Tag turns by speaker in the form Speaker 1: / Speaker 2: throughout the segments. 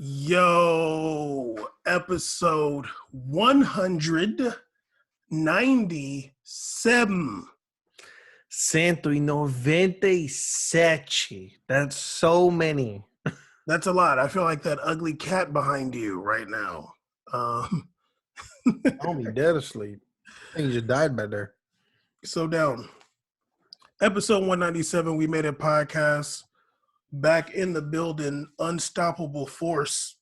Speaker 1: Yo, episode 197.
Speaker 2: 197. That's so many.
Speaker 1: That's a lot. I feel like that ugly cat behind you right now. Um,
Speaker 2: Homie, dead asleep. I think he just died back there.
Speaker 1: so down. Episode 197, We Made It podcast. Back in the building, unstoppable force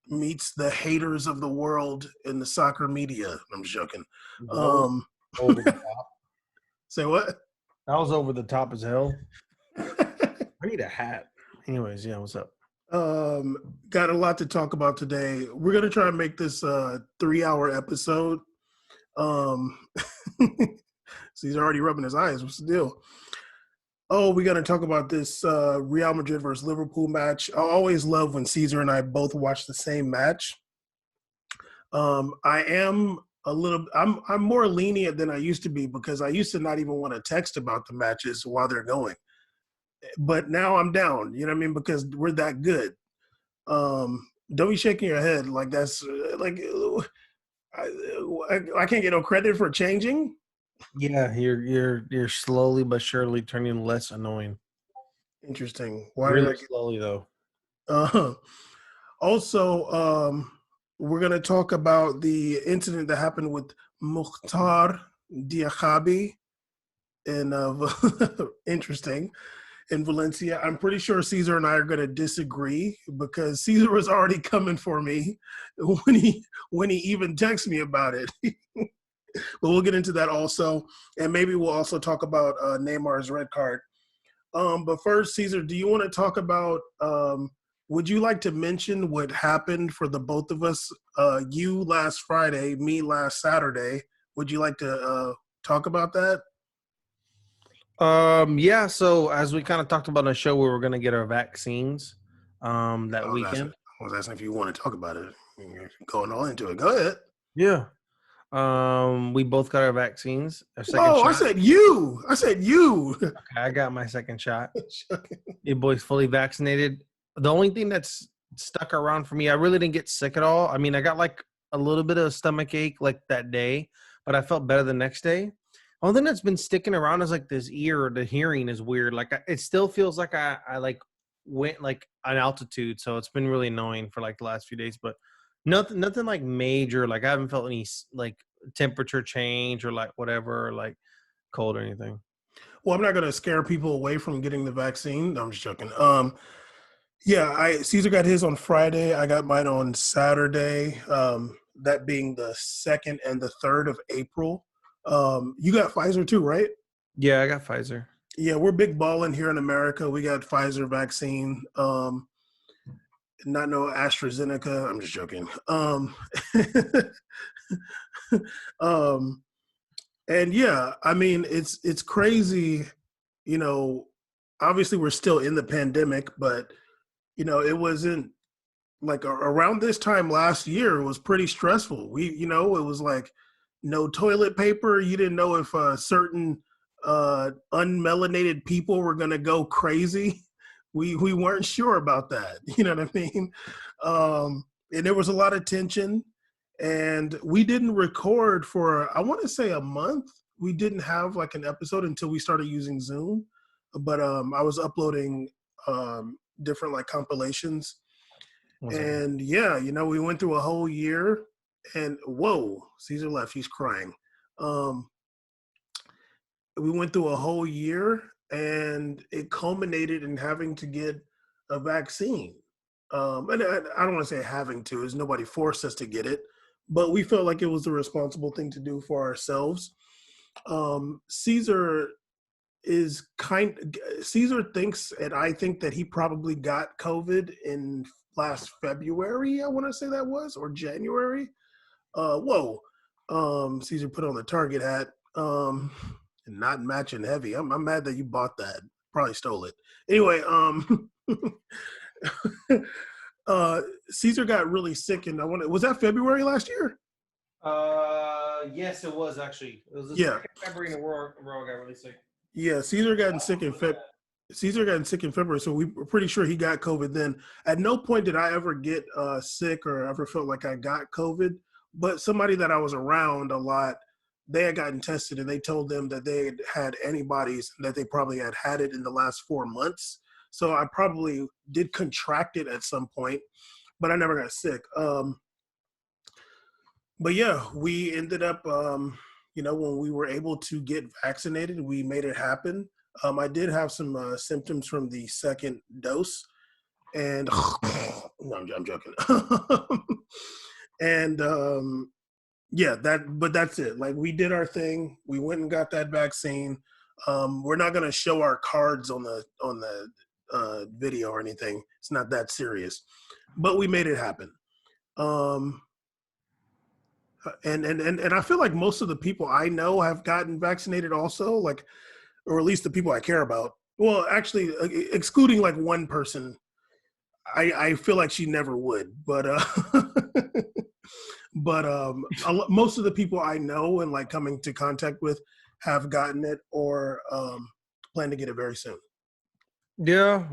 Speaker 1: meets the haters of the world in the soccer media. I'm joking.
Speaker 2: Over the top.
Speaker 1: Say what?
Speaker 2: That was over the top as hell. I need a hat. Anyways, yeah, what's up?
Speaker 1: Got a lot to talk about today. We're gonna try and make this a 3-hour episode. So he's already rubbing his eyes. What's the deal? Oh, we're gonna talk about this Real Madrid versus Liverpool match. I always love when Caesar and I both watch the same match. I'm more lenient than I used to be because I used to not even want to text about the matches while they're going. But now I'm down, you know what I mean? Because we're that good. Don't be shaking your head like that's like I can't get no credit for changing.
Speaker 2: Yeah, you're slowly but surely turning less annoying.
Speaker 1: Interesting. Why
Speaker 2: really slowly though.
Speaker 1: Also, we're gonna talk about the incident that happened with Mukhtar Diakhaby in interesting. In Valencia. I'm pretty sure Caesar and I are going to disagree because Caesar was already coming for me when he even texted me about it. But we'll get into that also, and maybe we'll also talk about Neymar's red card. But first, Caesar, do you want to talk about? Would you like to mention what happened for the both of us? You last Friday, me last Saturday. Would you like to talk about that?
Speaker 2: Yeah, so as we kind of talked about on the show, we were gonna get our vaccines that weekend.
Speaker 1: I was asking if you want to talk about it. You're going all into it. Go ahead.
Speaker 2: Yeah. We both got our vaccines. Our second
Speaker 1: shot.
Speaker 2: I
Speaker 1: said you. Okay,
Speaker 2: I got my second shot. Your boy's fully vaccinated. The only thing that's stuck around for me, I really didn't get sick at all. I mean, I got like a little bit of a stomach ache like that day, but I felt better the next day. Only thing that's been sticking around is like this ear. The hearing is weird. Like it still feels like I like went like an altitude. So it's been really annoying for like the last few days, but nothing like major. Like I haven't felt any like temperature change or like whatever, or like cold or anything.
Speaker 1: Well, I'm not going to scare people away from getting the vaccine. No, I'm just joking. Yeah, Caesar got his on Friday. I got mine on Saturday. That being the 2nd and the 3rd of April. You got Pfizer too, right?
Speaker 2: Yeah, I got Pfizer.
Speaker 1: Yeah, we're big balling here in America. We got Pfizer vaccine. Not no AstraZeneca. I'm just joking. And yeah, I mean, it's crazy. You know, obviously we're still in the pandemic, but you know, it wasn't like around this time last year. It was pretty stressful. It was like no toilet paper. You didn't know if certain unmelanated people were going to go crazy. We weren't sure about that. You know what I mean? And there was a lot of tension. And we didn't record for, I want to say, a month. We didn't have like an episode until we started using Zoom. But I was uploading different like compilations. And yeah, you know, we went through a whole year. And whoa, Caesar left. He's crying. We went through a whole year, and it culminated in having to get a vaccine. And I don't want to say having to, as nobody forced us to get it, but we felt like it was the responsible thing to do for ourselves. Caesar thinks, and I think that he probably got COVID in last February. I want to say that was, or January. Caesar put on the Target hat, and not matching heavy. I'm mad that you bought that. Probably stole it. Anyway, Caesar got really sick, and was that February last year?
Speaker 2: Yes, it was actually. It was the second February in a row I got really sick.
Speaker 1: Yeah, Caesar got sick in February. Caesar got sick in February, so we were pretty sure he got COVID then. At no point did I ever get sick or ever felt like I got COVID, but somebody that I was around a lot, they had gotten tested and they told them that they had antibodies, that they probably had it in the last 4 months. So I probably did contract it at some point, but I never got sick. But yeah, we ended up, when we were able to get vaccinated, we made it happen. I did have some symptoms from the second dose, and no, I'm joking. And yeah, but that's it. Like, we did our thing. We went and got that vaccine. We're not gonna show our cards on the video or anything. It's not that serious, but we made it happen. And I feel like most of the people I know have gotten vaccinated also, like, or at least the people I care about. Well, actually, excluding like one person, I feel like she never would. But most of the people I know and like coming to contact with have gotten it or plan to get it very soon.
Speaker 2: Yeah,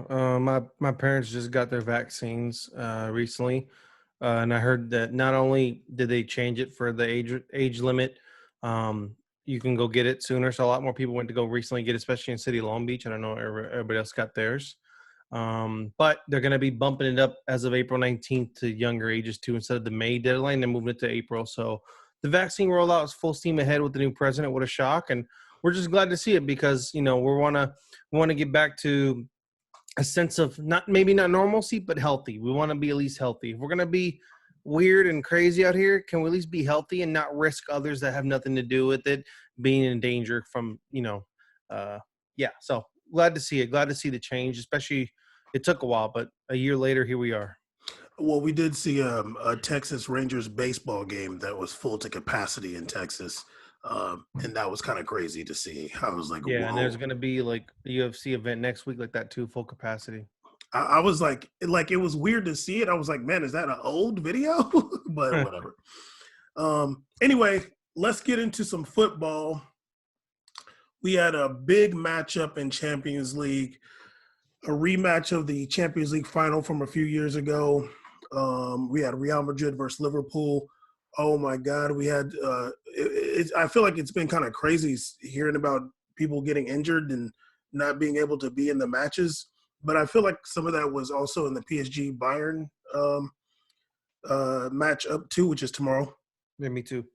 Speaker 2: my parents just got their vaccines recently, and I heard that not only did they change it for the age limit, you can go get it sooner. So a lot more people went to go recently get it, especially in City Long Beach. I don't know everybody else got theirs, but they're going to be bumping it up as of April 19th to younger ages too. Instead of the May deadline, they're moving it to April. So the vaccine rollout is full steam ahead with the new president. What a shock! And we're just glad to see it because we want to get back to a sense of maybe not normalcy, but healthy. We want to be at least healthy. If we're going to be weird and crazy out here, can we at least be healthy and not risk others that have nothing to do with it being in danger from, yeah. So glad to see it. Glad to see the change, especially it took a while, but a year later, here we are.
Speaker 1: Well, we did see a Texas Rangers baseball game that was full to capacity in Texas. And that was kind of crazy to see. I was like,
Speaker 2: Yeah,
Speaker 1: whoa.
Speaker 2: and there's going to be like a UFC event next week like that too, full capacity.
Speaker 1: I was like it was weird to see it. I was like, man, is that an old video? But whatever. Anyway, let's get into some football. We had a big matchup in Champions League, a rematch of the Champions League final from a few years ago. We had Real Madrid versus Liverpool. Oh my God, we had. I feel like it's been kind of crazy hearing about people getting injured and not being able to be in the matches. But I feel like some of that was also in the PSG Bayern match up too, which is tomorrow.
Speaker 2: Yeah, me too.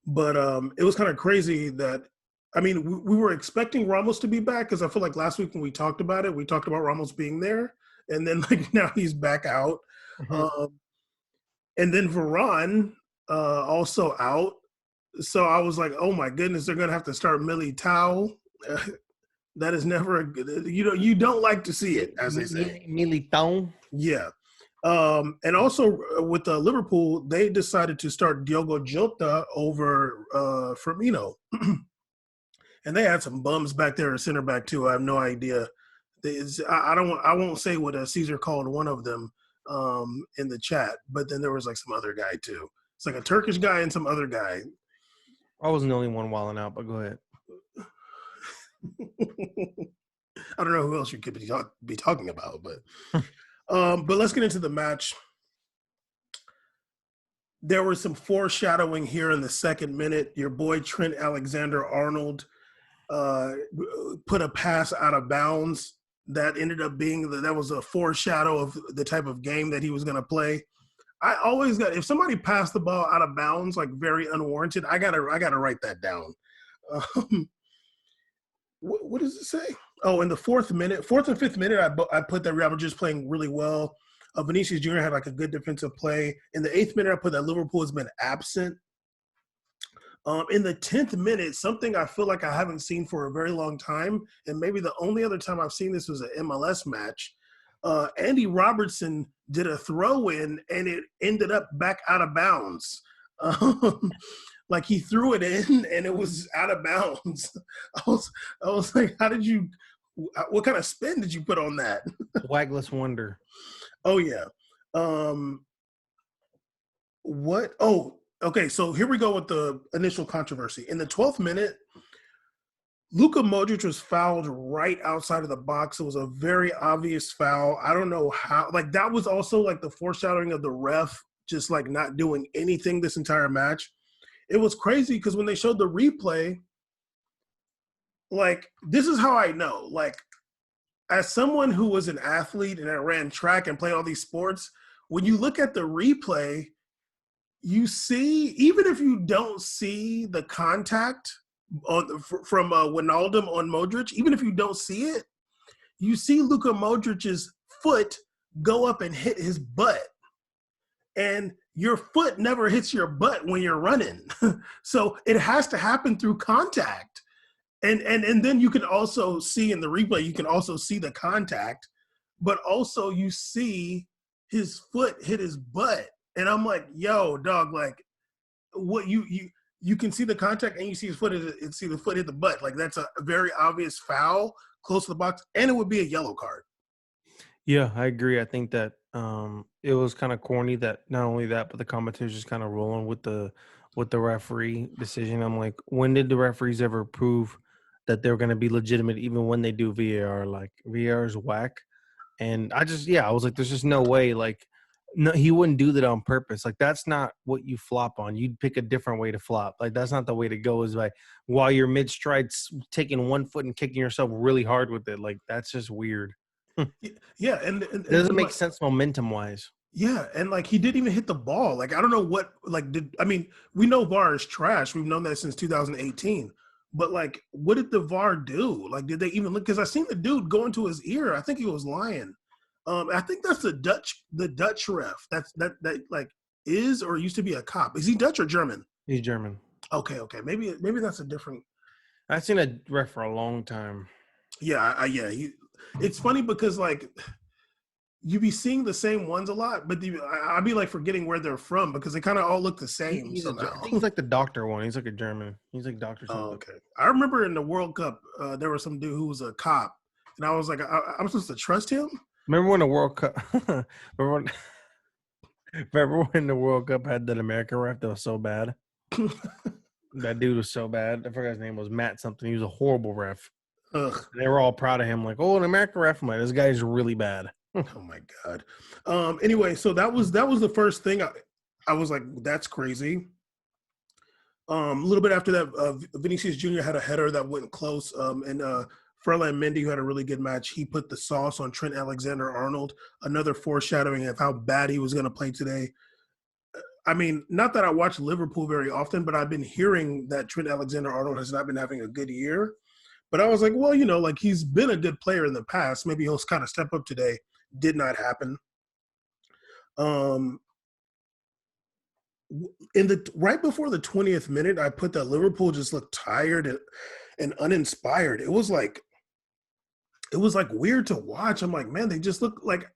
Speaker 1: But it was kind of crazy that, I mean, we were expecting Ramos to be back because I feel like last week when we talked about it, we talked about Ramos being there, and then like now he's back out.
Speaker 2: Mm-hmm.
Speaker 1: And then Varane also out. So I was like, oh my goodness, they're gonna have to start Militao. That is never a good. You don't like to see it, as they say.
Speaker 2: Militão.
Speaker 1: Yeah. And also with Liverpool, they decided to start Diogo Jota over Firmino. And they had some bums back there at center back too. I have no idea. I won't say what Caesar called one of them in the chat, but then there was like some other guy too. It's like a Turkish guy and some other guy.
Speaker 2: I wasn't the only one wilding out, but go ahead.
Speaker 1: I don't know who else you could be talking about, but let's get into the match. There was some foreshadowing here in the second minute. Your boy Trent Alexander-Arnold put a pass out of bounds that ended up being that was a foreshadow of the type of game that he was going to play. I always if somebody passed the ball out of bounds, like very unwarranted, I gotta write that down. What does it say? Oh, in the fourth and fifth minute, I put that Real Madrid playing really well. Vinicius Jr. had like a good defensive play. In the 8th minute, I put that Liverpool has been absent. In the 10th minute, something I feel like I haven't seen for a very long time, and maybe the only other time I've seen this was an MLS match. Andy Robertson did a throw-in, and it ended up back out of bounds. Like he threw it in, and it was out of bounds. I was like, what kind of spin did you put on that?
Speaker 2: Wagless wonder.
Speaker 1: Oh, yeah. What? Oh, okay. So here we go with the initial controversy. In the 12th minute, Luka Modric was fouled right outside of the box. It was a very obvious foul. I don't know how. Like that was also like the foreshadowing of the ref just like not doing anything this entire match. It was crazy because when they showed the replay, like this is how I know. Like as someone who was an athlete and I ran track and played all these sports, when you look at the replay, you see, even if you don't see the contact from Wijnaldum on Modric, even if you don't see it, you see Luka Modric's foot go up and hit his butt. And your foot never hits your butt when you're running. So it has to happen through contact. And then you can also see in the replay, you can also see the contact, but also you see his foot hit his butt. And I'm like, yo, dog, like what you can see the contact and you see his foot and see the foot hit the butt. Like that's a very obvious foul close to the box, and it would be a yellow card.
Speaker 2: Yeah, I agree. I think that it was kind of corny that not only that, but the commentators just kind of rolling with the referee decision. I'm like, when did the referees ever prove that they're going to be legitimate, even when they do VAR? Like VAR is whack, and I was like, there's just no way. Like, no, he wouldn't do that on purpose. Like that's not what you flop on. You'd pick a different way to flop. Like that's not the way to go. Is like while you're mid stride, taking one foot and kicking yourself really hard with it. Like that's just weird.
Speaker 1: Yeah,
Speaker 2: It doesn't make
Speaker 1: like,
Speaker 2: sense momentum wise.
Speaker 1: yeah, and like he didn't even hit the ball. Like I don't know what like we know VAR is trash. We've known that since 2018. But like what did the VAR do? Like did they even look, because I seen the dude go into his ear. I think he was lying. I think that's the Dutch ref. That like is or used to be a cop. Is he Dutch or German?
Speaker 2: He's German.
Speaker 1: Okay. Maybe that's a different.
Speaker 2: I've seen a ref for a long time.
Speaker 1: Yeah, it's funny because like you be seeing the same ones a lot, but I'd be like forgetting where they're from because they kind of all look the same somehow.
Speaker 2: I think he's like the doctor one. He's like a German. He's like doctor something.
Speaker 1: Oh, okay. I remember in the World Cup, there was some dude who was a cop, and I was like, I'm supposed to trust him?
Speaker 2: Remember when the World Cup? remember when the World Cup had that American ref that was so bad? That dude was so bad. I forgot his name was Matt something. He was a horrible ref.
Speaker 1: Ugh.
Speaker 2: They were all proud of him, like, oh, an American ref. I'm like, this guy's really bad.
Speaker 1: Oh my God. Anyway, so that was the first thing I was like, that's crazy. A little bit after that, Vinicius Jr. had a header that went close, and Ferland Mendy, who had a really good match, he put the sauce on Trent Alexander-Arnold, another foreshadowing of how bad he was going to play today. I mean, not that I watch Liverpool very often, but I've been hearing that Trent Alexander-Arnold has not been having a good year. But I was like, well, like he's been a good player in the past. Maybe he'll kind of step up today. Did not happen. Right before the 20th minute, I put that Liverpool just looked tired and uninspired. It was like weird to watch. I'm like, man, they just look like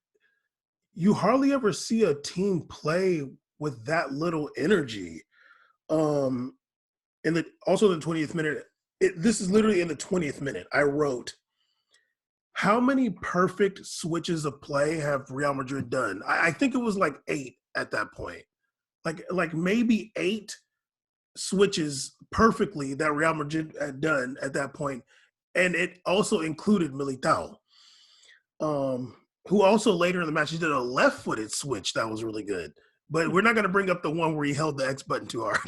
Speaker 1: you hardly ever see a team play with that little energy. And also the 20th minute, this is literally in the 20th minute. I wrote, how many perfect switches of play have Real Madrid done? I think it was like 8 at that point. Like maybe 8 switches perfectly that Real Madrid had done at that point. And it also included Militao, who also later in the match, he did a left-footed switch that was really good. But we're not going to bring up the one where he held the X button too hard.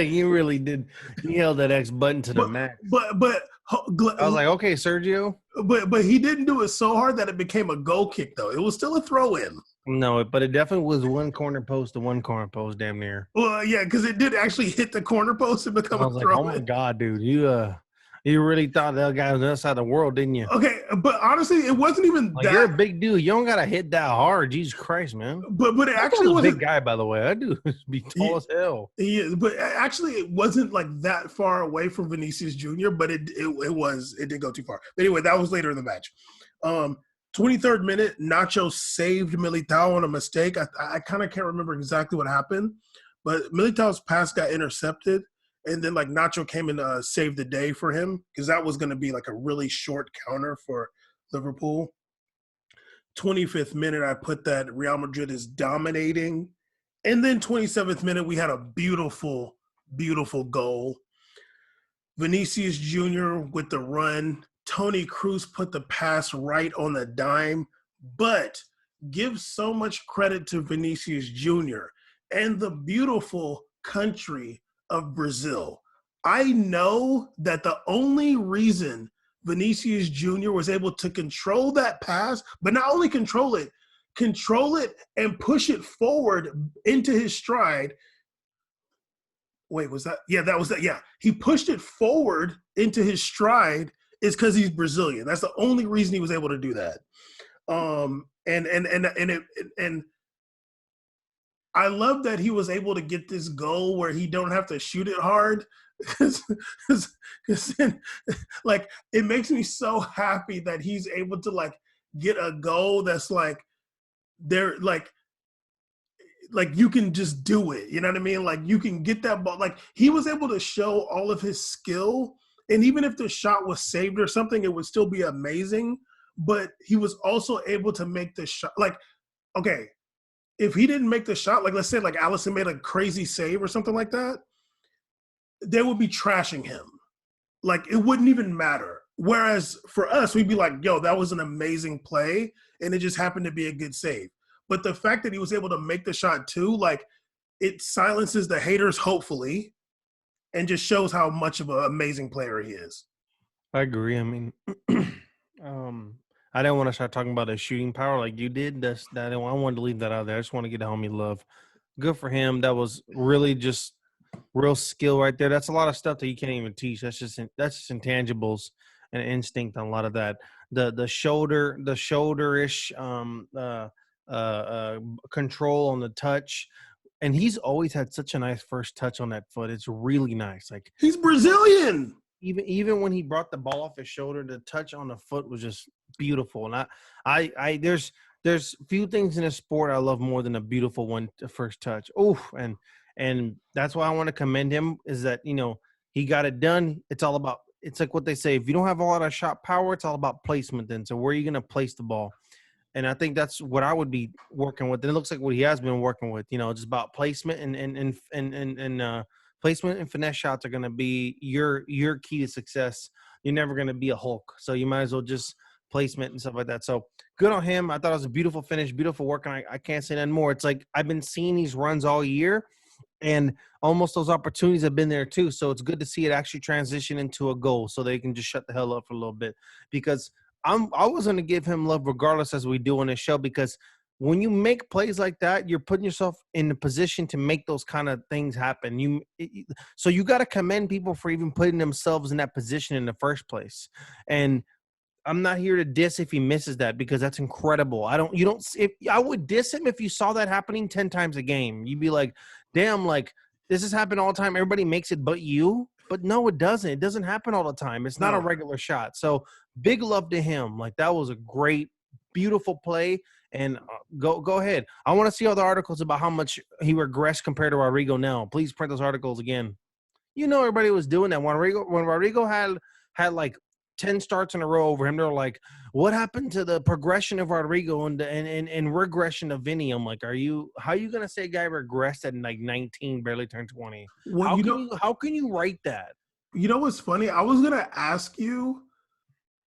Speaker 2: You really did. He held that X button to the max.
Speaker 1: But
Speaker 2: I was like, okay, Sergio.
Speaker 1: But he didn't do it so hard that it became a goal kick, though. It was still a throw-in.
Speaker 2: No, but it definitely was one corner post to one corner post, damn near.
Speaker 1: Well, yeah, because it did actually hit the corner post and become a throw-in.
Speaker 2: Like, oh my God, dude, you really thought that guy was on the other side of the world, didn't you?
Speaker 1: Okay, but honestly, it wasn't even
Speaker 2: like,
Speaker 1: that.
Speaker 2: You're a big dude. You don't gotta hit that hard. Jesus Christ, man.
Speaker 1: But it actually was
Speaker 2: a big guy, by the way. That dude be tall as hell.
Speaker 1: Yeah, but actually, it wasn't like that far away from Vinicius Jr. But it did go too far. But anyway, that was later in the match. 23rd minute, Nacho saved Militao on a mistake. I kind of can't remember exactly what happened, but Militao's pass got intercepted. And then, like, Nacho came and saved the day for him because that was going to be, like, a really short counter for Liverpool. 25th minute, I put that Real Madrid is dominating. And then 27th minute, we had a beautiful, beautiful goal. Vinicius Jr. with the run. Tony Cruz put the pass right on the dime, but give so much credit to Vinicius Jr. and the beautiful country of Brazil. I know that the only reason Vinicius Jr. was able to control that pass, but not only control it and push it forward into his stride. Wait, was that? Yeah, that was that. Yeah, he pushed it forward into his stride is because he's Brazilian. That's the only reason he was able to do that. And I love that he was able to get this goal where he don't have to shoot it hard. Because like it makes me so happy that he's able to like get a goal that's like they're like you can just do it. You know what I mean? Like you can get that ball. Like he was able to show all of his skill. And even if the shot was saved or something, it would still be amazing. But he was also able to make the shot. Like, okay, if he didn't make the shot, like let's say like Allison made a crazy save or something like that, they would be trashing him. Like it wouldn't even matter. Whereas for us, we'd be like, yo, that was an amazing play. And it just happened to be a good save. But the fact that he was able to make the shot too, like it silences the haters, hopefully, and just shows how much of an amazing player he is.
Speaker 2: I agree. I mean, I didn't want to start talking about his shooting power like you did. I wanted to leave that out there. I just want to get the homie love. Good for him. That was really just real skill right there. That's a lot of stuff that you can't even teach. That's just intangibles and instinct on a lot of that. The shoulderish control on the touch, and he's always had such a nice first touch on that foot. It's really nice. Like
Speaker 1: he's Brazilian.
Speaker 2: Even when he brought the ball off his shoulder, the touch on the foot was just beautiful. And I there's few things in a sport I love more than a beautiful one first touch. Oh, and that's why I want to commend him is that, you know, he got it done. It's like what they say. If you don't have a lot of shot power, it's all about placement then. So where are you going to place the ball? And I think that's what I would be working with. And it looks like what he has been working with, you know, just about placement and placement and finesse shots are going to be your key to success. You're never going to be a Hulk. So you might as well just placement and stuff like that. So good on him. I thought it was a beautiful finish, beautiful work. And I can't say nothing more. It's like I've been seeing these runs all year and almost those opportunities have been there too. So it's good to see it actually transition into a goal so they can just shut the hell up for a little bit because I was going to give him love regardless as we do on this show because when you make plays like that, you're putting yourself in the position to make those kind of things happen. So you got to commend people for even putting themselves in that position in the first place. And I'm not here to diss if he misses that because that's incredible. I would diss him if you saw that happening 10 times a game. You'd be like, damn, like this has happened all the time. Everybody makes it but you. But no, it doesn't. It doesn't happen all the time. It's not a regular shot. So big love to him. Like that was a great, beautiful play. And go ahead. I want to see all the articles about how much he regressed compared to Rodrigo now. Please print those articles again. You know, everybody was doing that. When Rodrigo had like 10 starts in a row over him, they're like, what happened to the progression of Rodrigo and regression of Vinny? I'm like, how are you going to say a guy regressed at like 19, barely turned 20? Well, how can you write that?
Speaker 1: You know what's funny? I was going to ask you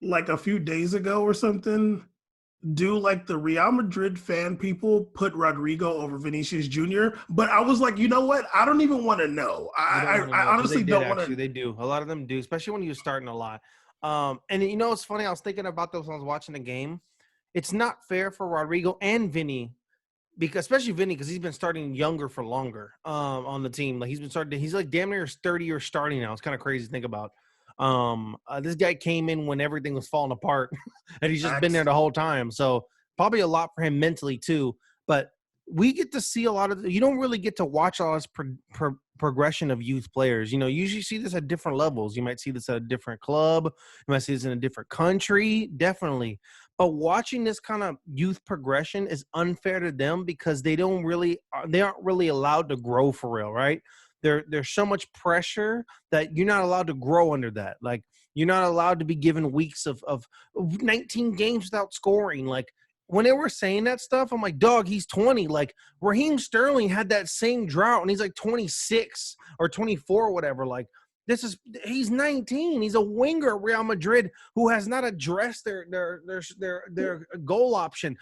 Speaker 1: like a few days ago or something, do like the Real Madrid fan people put Rodrigo over Vinicius Jr.? But I was like, you know what? I don't even want to know. I honestly don't want to.
Speaker 2: They do. A lot of them do, especially when you're starting a lot. And you know, it's funny. I was thinking about those when I was watching the game. It's not fair for Rodrigo and Vinny, especially Vinny, because he's been starting younger for longer on the team. Like he's like damn near 30 years starting now. It's kind of crazy to think about. This guy came in when everything was falling apart, and he's just been there the whole time. So probably a lot for him mentally too. But we get to see a lot of. You don't really get to watch all this progression of youth players. You know, you usually see this at different levels. You might see this at a different club. You might see this in a different country, definitely. But watching this kind of youth progression is unfair to them because they aren't really allowed to grow for real, right? There's so much pressure that you're not allowed to grow under that. Like you're not allowed to be given weeks of 19 games without scoring. Like when they were saying that stuff, I'm like, dog, he's 20. Like Raheem Sterling had that same drought and he's like 26 or 24 or whatever. Like He's 19. He's a winger at Real Madrid who has not addressed their goal option.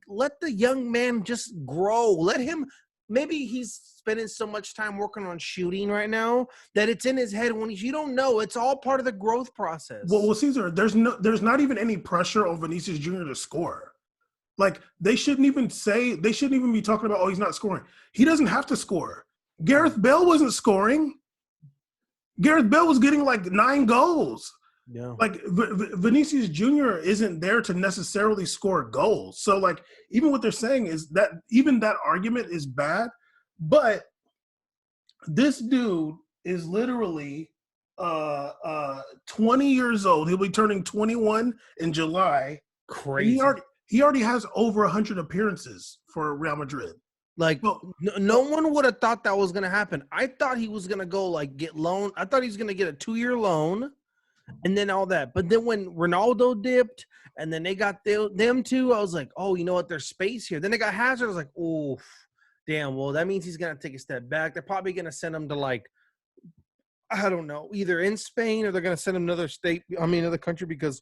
Speaker 2: Let the young man just grow. Let him. Maybe he's spending so much time working on shooting right now that it's in his head. You don't know, it's all part of the growth process.
Speaker 1: Well, Caesar, there's not even any pressure on Vinicius Jr. to score. Like they shouldn't even be talking about, oh, he's not scoring. He doesn't have to score. Gareth Bale wasn't scoring. Gareth Bale was getting like 9 goals.
Speaker 2: Yeah.
Speaker 1: Like Vinicius Jr. isn't there to necessarily score goals. So like even what they're saying is that even that argument is bad. But this dude is literally 20 years old. He'll be turning 21 in July.
Speaker 2: Crazy.
Speaker 1: He already has over 100 appearances for Real Madrid.
Speaker 2: Like no one would have thought that was going to happen. I thought he was going to go like get loan. I thought he was going to get a 2-year loan and then all that. But then when Ronaldo dipped and then they got them two, I was like, oh, you know what? There's space here. Then they got Hazard. I was like, oh, damn. Well, that means he's going to take a step back. They're probably going to send him to like, I don't know, either in Spain or they're going to send him to another country because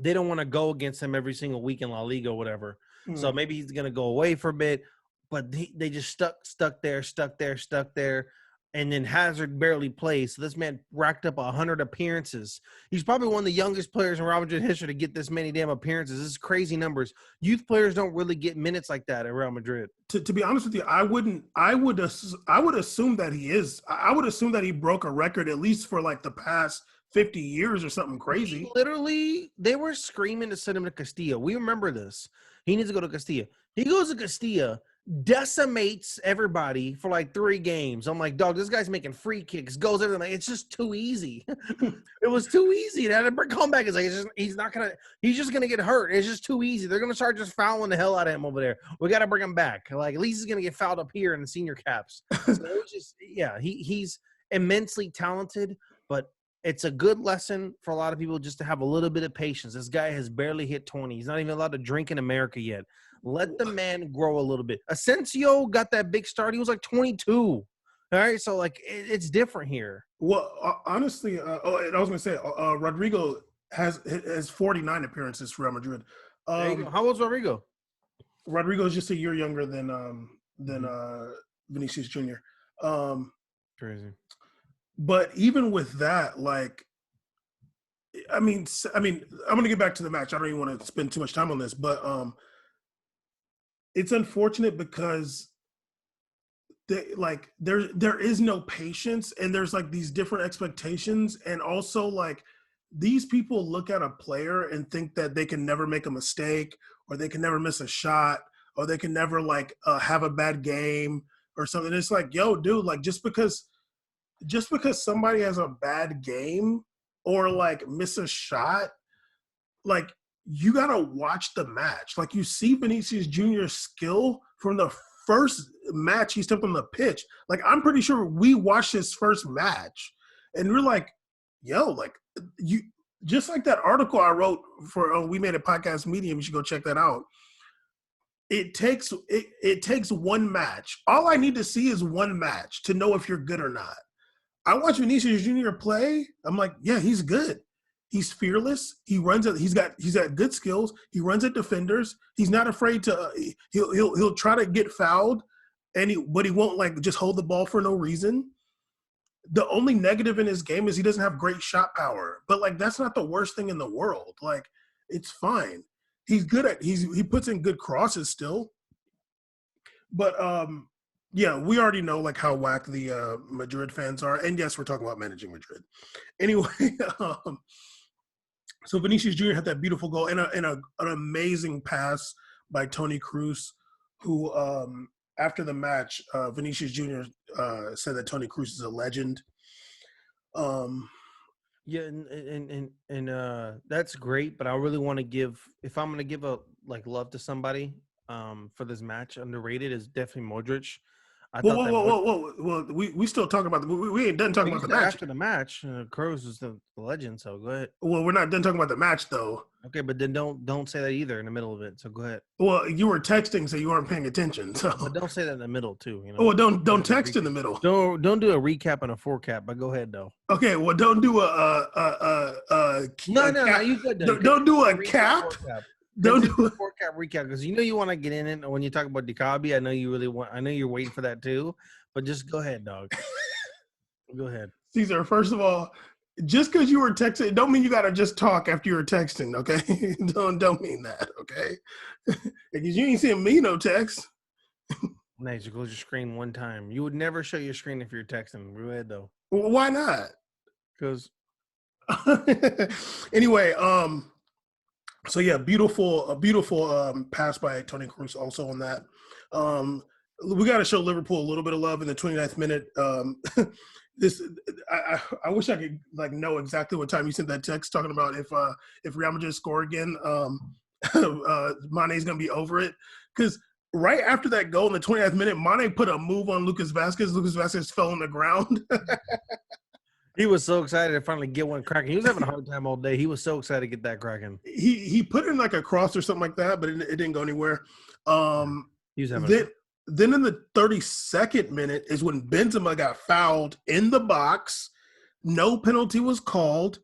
Speaker 2: they don't want to go against him every single week in La Liga or whatever. So maybe he's going to go away for a bit. But they just stuck there. And then Hazard barely plays. So this man racked up 100 appearances. He's probably one of the youngest players in Real Madrid history to get this many damn appearances. This is crazy numbers. Youth players don't really get minutes like that at Real Madrid.
Speaker 1: To be honest with you, I would assume that he is. I would assume that he broke a record at least for like the past 50 years or something crazy.
Speaker 2: They were screaming to send him to Castilla. We remember this. He needs to go to Castilla. He goes to Castilla, decimates everybody for like 3 games. I'm like, dog, this guy's making free kicks, goes everything. Like, it's just too easy. It was too easy. That comeback is like, he's just gonna get hurt. It's just too easy. They're gonna start just fouling the hell out of him over there. We got to bring him back. Like at least he's gonna get fouled up here in the senior caps. So it was just, yeah, he's immensely talented, but it's a good lesson for a lot of people just to have a little bit of patience. This guy has barely hit 20. He's not even allowed to drink in America yet. Let the man grow a little bit. Asensio got that big start. He was like 22. All right, so like it's different here.
Speaker 1: Well, honestly, I was going to say Rodrigo has 49 appearances for Real Madrid.
Speaker 2: There you go. How old's Rodrigo?
Speaker 1: Rodrigo is just a year younger than Vinicius Jr.
Speaker 2: Crazy.
Speaker 1: But even with that, like, I mean, I'm going to get back to the match. I don't even want to spend too much time on this, but it's unfortunate because there is no patience and there's like these different expectations. And also like these people look at a player and think that they can never make a mistake or they can never miss a shot or they can never like have a bad game or something. It's like, yo, dude, like just because somebody has a bad game or like miss a shot, like you got to watch the match. Like you see Vinicius Jr.'s skill from the first match he stepped on the pitch. Like I'm pretty sure we watched his first match and we're like, yo, like you, just like that article I wrote for We Made It Podcast Medium, you should go check that out. It takes one match. All I need to see is one match to know if you're good or not. I watch Vinicius Jr. play. I'm like, yeah, he's good. He's fearless. He runs at. He's got good skills. He runs at defenders. He's not afraid to. He'll try to get fouled, but he won't like just hold the ball for no reason. The only negative in his game is he doesn't have great shot power. But like that's not the worst thing in the world. Like it's fine. He's good at. He puts in good crosses still. But yeah, we already know like how whack the Madrid fans are, and yes, we're talking about managing Madrid. Anyway, so Vinicius Jr. had that beautiful goal and an amazing pass by Toni Kroos, who after the match, Vinicius Jr. Said that Toni Kroos is a legend.
Speaker 2: Yeah, and that's great, but I really want to give, if I'm going to give a like love to somebody for this match, underrated is definitely Modric. I
Speaker 1: Whoa,
Speaker 2: thought
Speaker 1: whoa,
Speaker 2: that
Speaker 1: whoa,
Speaker 2: would.
Speaker 1: whoa, whoa, whoa. We still talking about we ain't done talking
Speaker 2: Well, you
Speaker 1: about the
Speaker 2: said
Speaker 1: match.
Speaker 2: after the match, Kroos is the legend. So go ahead.
Speaker 1: Well, we're not done talking about the match though.
Speaker 2: Okay, but then don't say that either in the middle of it. So go ahead.
Speaker 1: Well, you were texting, so you weren't paying attention. So,
Speaker 2: But don't say that in the middle too.
Speaker 1: well, don't
Speaker 2: Do a
Speaker 1: text in
Speaker 2: recap.
Speaker 1: the middle.
Speaker 2: Don't do a recap and a forecap. But go ahead though.
Speaker 1: Okay, well, don't do
Speaker 2: No.
Speaker 1: cap.
Speaker 2: You good though.
Speaker 1: Don't do a
Speaker 2: Recap,
Speaker 1: cap.
Speaker 2: forecap.
Speaker 1: Don't
Speaker 2: Continue
Speaker 1: do
Speaker 2: the forecap recap because you want to get in it when you talk about Diakhaby. I know you really want. I know you're waiting for that too. But just go ahead, dog. Go ahead.
Speaker 1: Caesar. First of all, just because you were texting, don't mean you gotta just talk after you were texting. Okay, don't mean that. Okay, because you ain't sending me no text.
Speaker 2: Nice. You close your screen one time. You would never show your screen if you're texting. Go ahead though.
Speaker 1: Well, why not?
Speaker 2: Because
Speaker 1: Anyway, so yeah, a beautiful pass by Toni Kroos also on that. We got to show Liverpool a little bit of love in the 29th minute. This I wish I could like know exactly what time you sent that text talking about if Real Madrid score again, Mane's gonna be over it because right after that goal in the 29th minute, Mane put a move on Lucas Vazquez. Lucas Vazquez fell on the ground.
Speaker 2: he was so excited to finally get one cracking. He was having a hard time all day. He was so excited to get that cracking.
Speaker 1: He put in like a cross or something like that, but it didn't go anywhere.
Speaker 2: He was having.
Speaker 1: Then in the 32nd minute is when Benzema got fouled in the box. No penalty was called.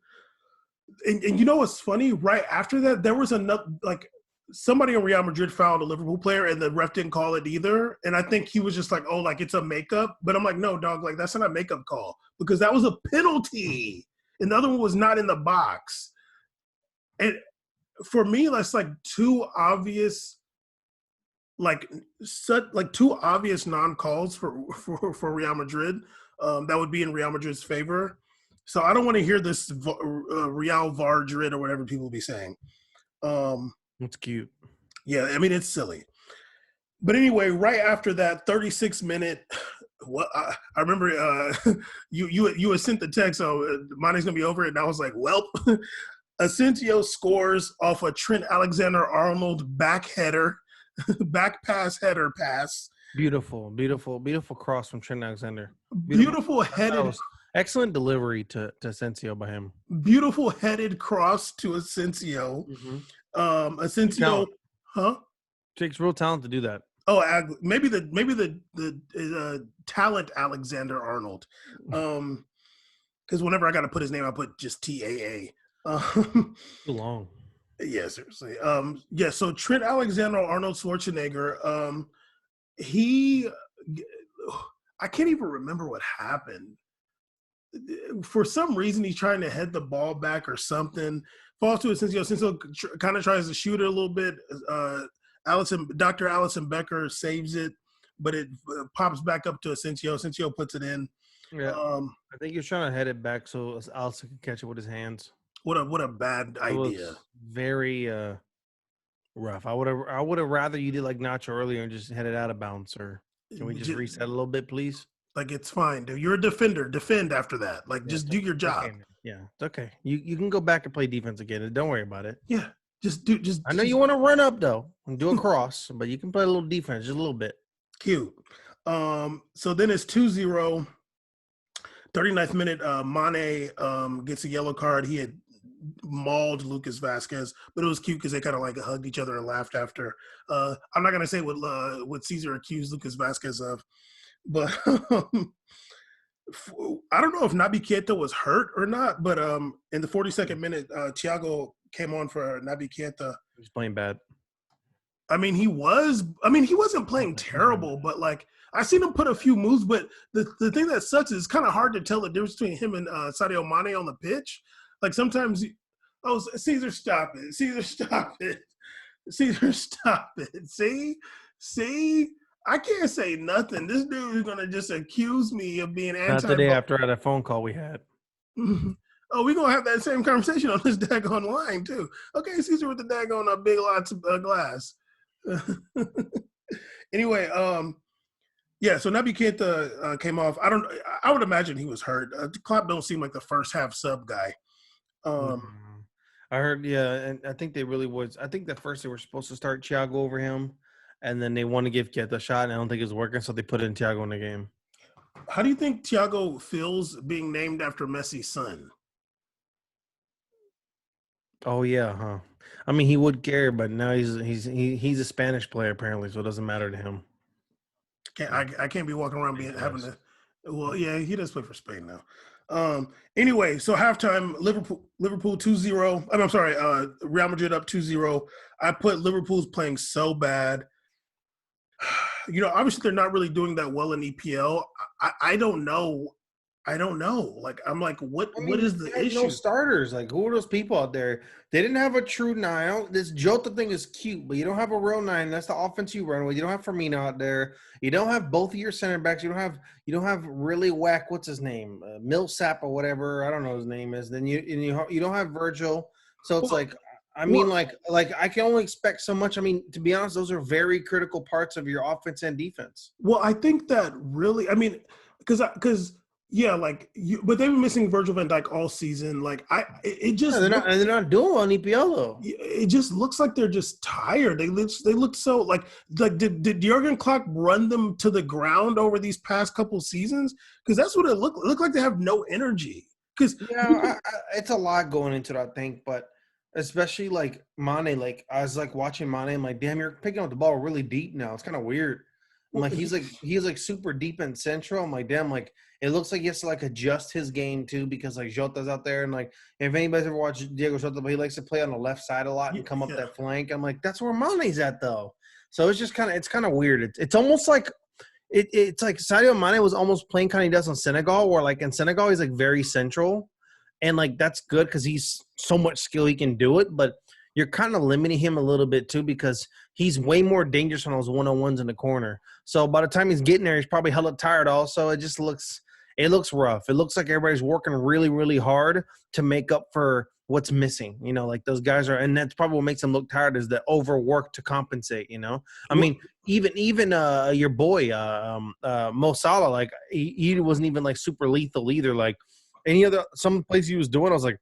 Speaker 1: And you know what's funny? Right after that, there was another, like, somebody in Real Madrid fouled a Liverpool player and the ref didn't call it either. And I think he was just like, oh, like, it's a makeup. But I'm like, no, dog, like, that's not a makeup call because that was a penalty. And the other one was not in the box. And for me, that's like two obvious non-calls for Real Madrid that would be in Real Madrid's favor. So I don't want to hear this Real Vardrid or whatever people be saying.
Speaker 2: It's cute.
Speaker 1: Yeah, I mean it's silly. But anyway, right after that 36 minute, what I remember you had sent the text, so Mane's gonna be over it, and I was like, well, Asensio scores off a Trent Alexander-Arnold back pass header pass.
Speaker 2: Beautiful cross from Trent Alexander.
Speaker 1: Beautiful headed.
Speaker 2: Excellent delivery to Asensio by him.
Speaker 1: Beautiful headed cross to Asensio.
Speaker 2: Mm-hmm.
Speaker 1: Asensio, huh?
Speaker 2: Takes real talent to do that.
Speaker 1: Oh, maybe the talent Alexander Arnold. Because whenever I got to put his name, I put just TAA.
Speaker 2: Too long.
Speaker 1: Yeah, seriously. Yeah, so Trent Alexander-Arnold Schwarzenegger, I can't even remember what happened. For some reason, he's trying to head the ball back or something. Falls to Asensio. Asensio kind of tries to shoot it a little bit. Dr. Allison Becker saves it, but it pops back up to Asensio. Asensio puts it in.
Speaker 2: Yeah, I think he was trying to head it back so Allison could catch it with his hands.
Speaker 1: What a bad idea.
Speaker 2: Very rough. I would have rather you did like Nacho earlier and just head it out of bounds. Or can we just reset a little bit, please?
Speaker 1: Like, it's fine, dude. You're a defender. Defend after that. Like, just do your job.
Speaker 2: Okay, yeah, it's okay. You can go back and play defense again. Don't worry about it.
Speaker 1: Yeah,
Speaker 2: I know you want to run up though and do a cross, but you can play a little defense, just a little bit.
Speaker 1: Cute. So then it's 2-0. 39th minute, Mane gets a yellow card. He had mauled Lucas Vazquez, but it was cute because they kind of like hugged each other and laughed after. I'm not gonna say what Caesar accused Lucas Vazquez of, but I don't know if Naby Keita was hurt or not. But in the 42nd minute, Thiago came on for Naby Keita.
Speaker 2: He was playing bad.
Speaker 1: I mean, he wasn't playing terrible, but like I seen him put a few moves. But the thing that sucks is it's kind of hard to tell the difference between him and Sadio Mane on the pitch. Like sometimes, Caesar, stop it. Caesar, stop it. Caesar, stop it. See, I can't say nothing. This dude is gonna just accuse me of being anti.
Speaker 2: Not the day after that phone call we had.
Speaker 1: Oh, we're gonna have that same conversation on this daggone line too. Okay, Caesar with the daggone big lots of glass. Anyway, yeah. So Naby Keita came off. I would imagine he was hurt. Klopp don't seem like the first half sub guy.
Speaker 2: I heard, yeah, and I think they really was. I think at first they were supposed to start Thiago over him, and then they want to give Kiet a shot, and I don't think it's working, so they put in Thiago in the game.
Speaker 1: How do you think Thiago feels being named after Messi's son?
Speaker 2: Oh yeah, huh? I mean, he would care, but now he's a Spanish player apparently, so it doesn't matter to him.
Speaker 1: I can't be walking around having
Speaker 2: Yes.
Speaker 1: to. Well, yeah, he does play for Spain now. Anyway, so halftime, Liverpool 2-0. I'm sorry, Real Madrid up 2-0. I put Liverpool's playing so bad. Obviously they're not really doing that well in EPL. I don't know. I don't know. Like, I'm like, what is the
Speaker 2: they had
Speaker 1: issue?
Speaker 2: no starters. Like, who are those people out there? They didn't have a true nine. This Jota thing is cute, but you don't have a real nine. That's the offense you run with. You don't have Firmino out there. You don't have both of your center backs. You don't have really whack. What's his name? Millsap or whatever. I don't know what his name is. Then you don't have Virgil. So it's like, I mean, like I can only expect so much. I mean, to be honest, those are very critical parts of your offense and defense.
Speaker 1: Well, I think that really, I mean, because yeah, like but they've been missing Virgil van Dijk all season. Like it just
Speaker 2: Yeah, they're not doing well in EPL though.
Speaker 1: it just looks like they're just tired. They look so like did Jurgen Klopp run them to the ground over these past couple seasons? Because that's what it looked like. They have no energy. Because
Speaker 2: It's a lot going into it, I think, but especially like Mane, like I was like watching Mane, I'm like, damn, you're picking up the ball really deep now. It's kind of weird. I'm like, he's like super deep and central. I'm like, damn, like it looks like he has to like adjust his game too because like Jota's out there and like if anybody's ever watched Diego Jota, but he likes to play on the left side a lot and come up that flank. I'm like, that's where Mane's at though. So it's just kind of weird. It's almost like it's like Sadio Mane was almost playing kind of he does in Senegal, where like in Senegal he's like very central, and like that's good because he's so much skill he can do it. But you're kind of limiting him a little bit too because he's way more dangerous on those 1-on-1s in the corner. So by the time he's getting there, he's probably hella tired. Also, it looks rough. It looks like everybody's working really, really hard to make up for what's missing. Like those guys are, and that's probably what makes them look tired is the overwork to compensate. I mean, even your boy Mo Salah, like he wasn't even like super lethal either. Like some plays he was doing, I was like,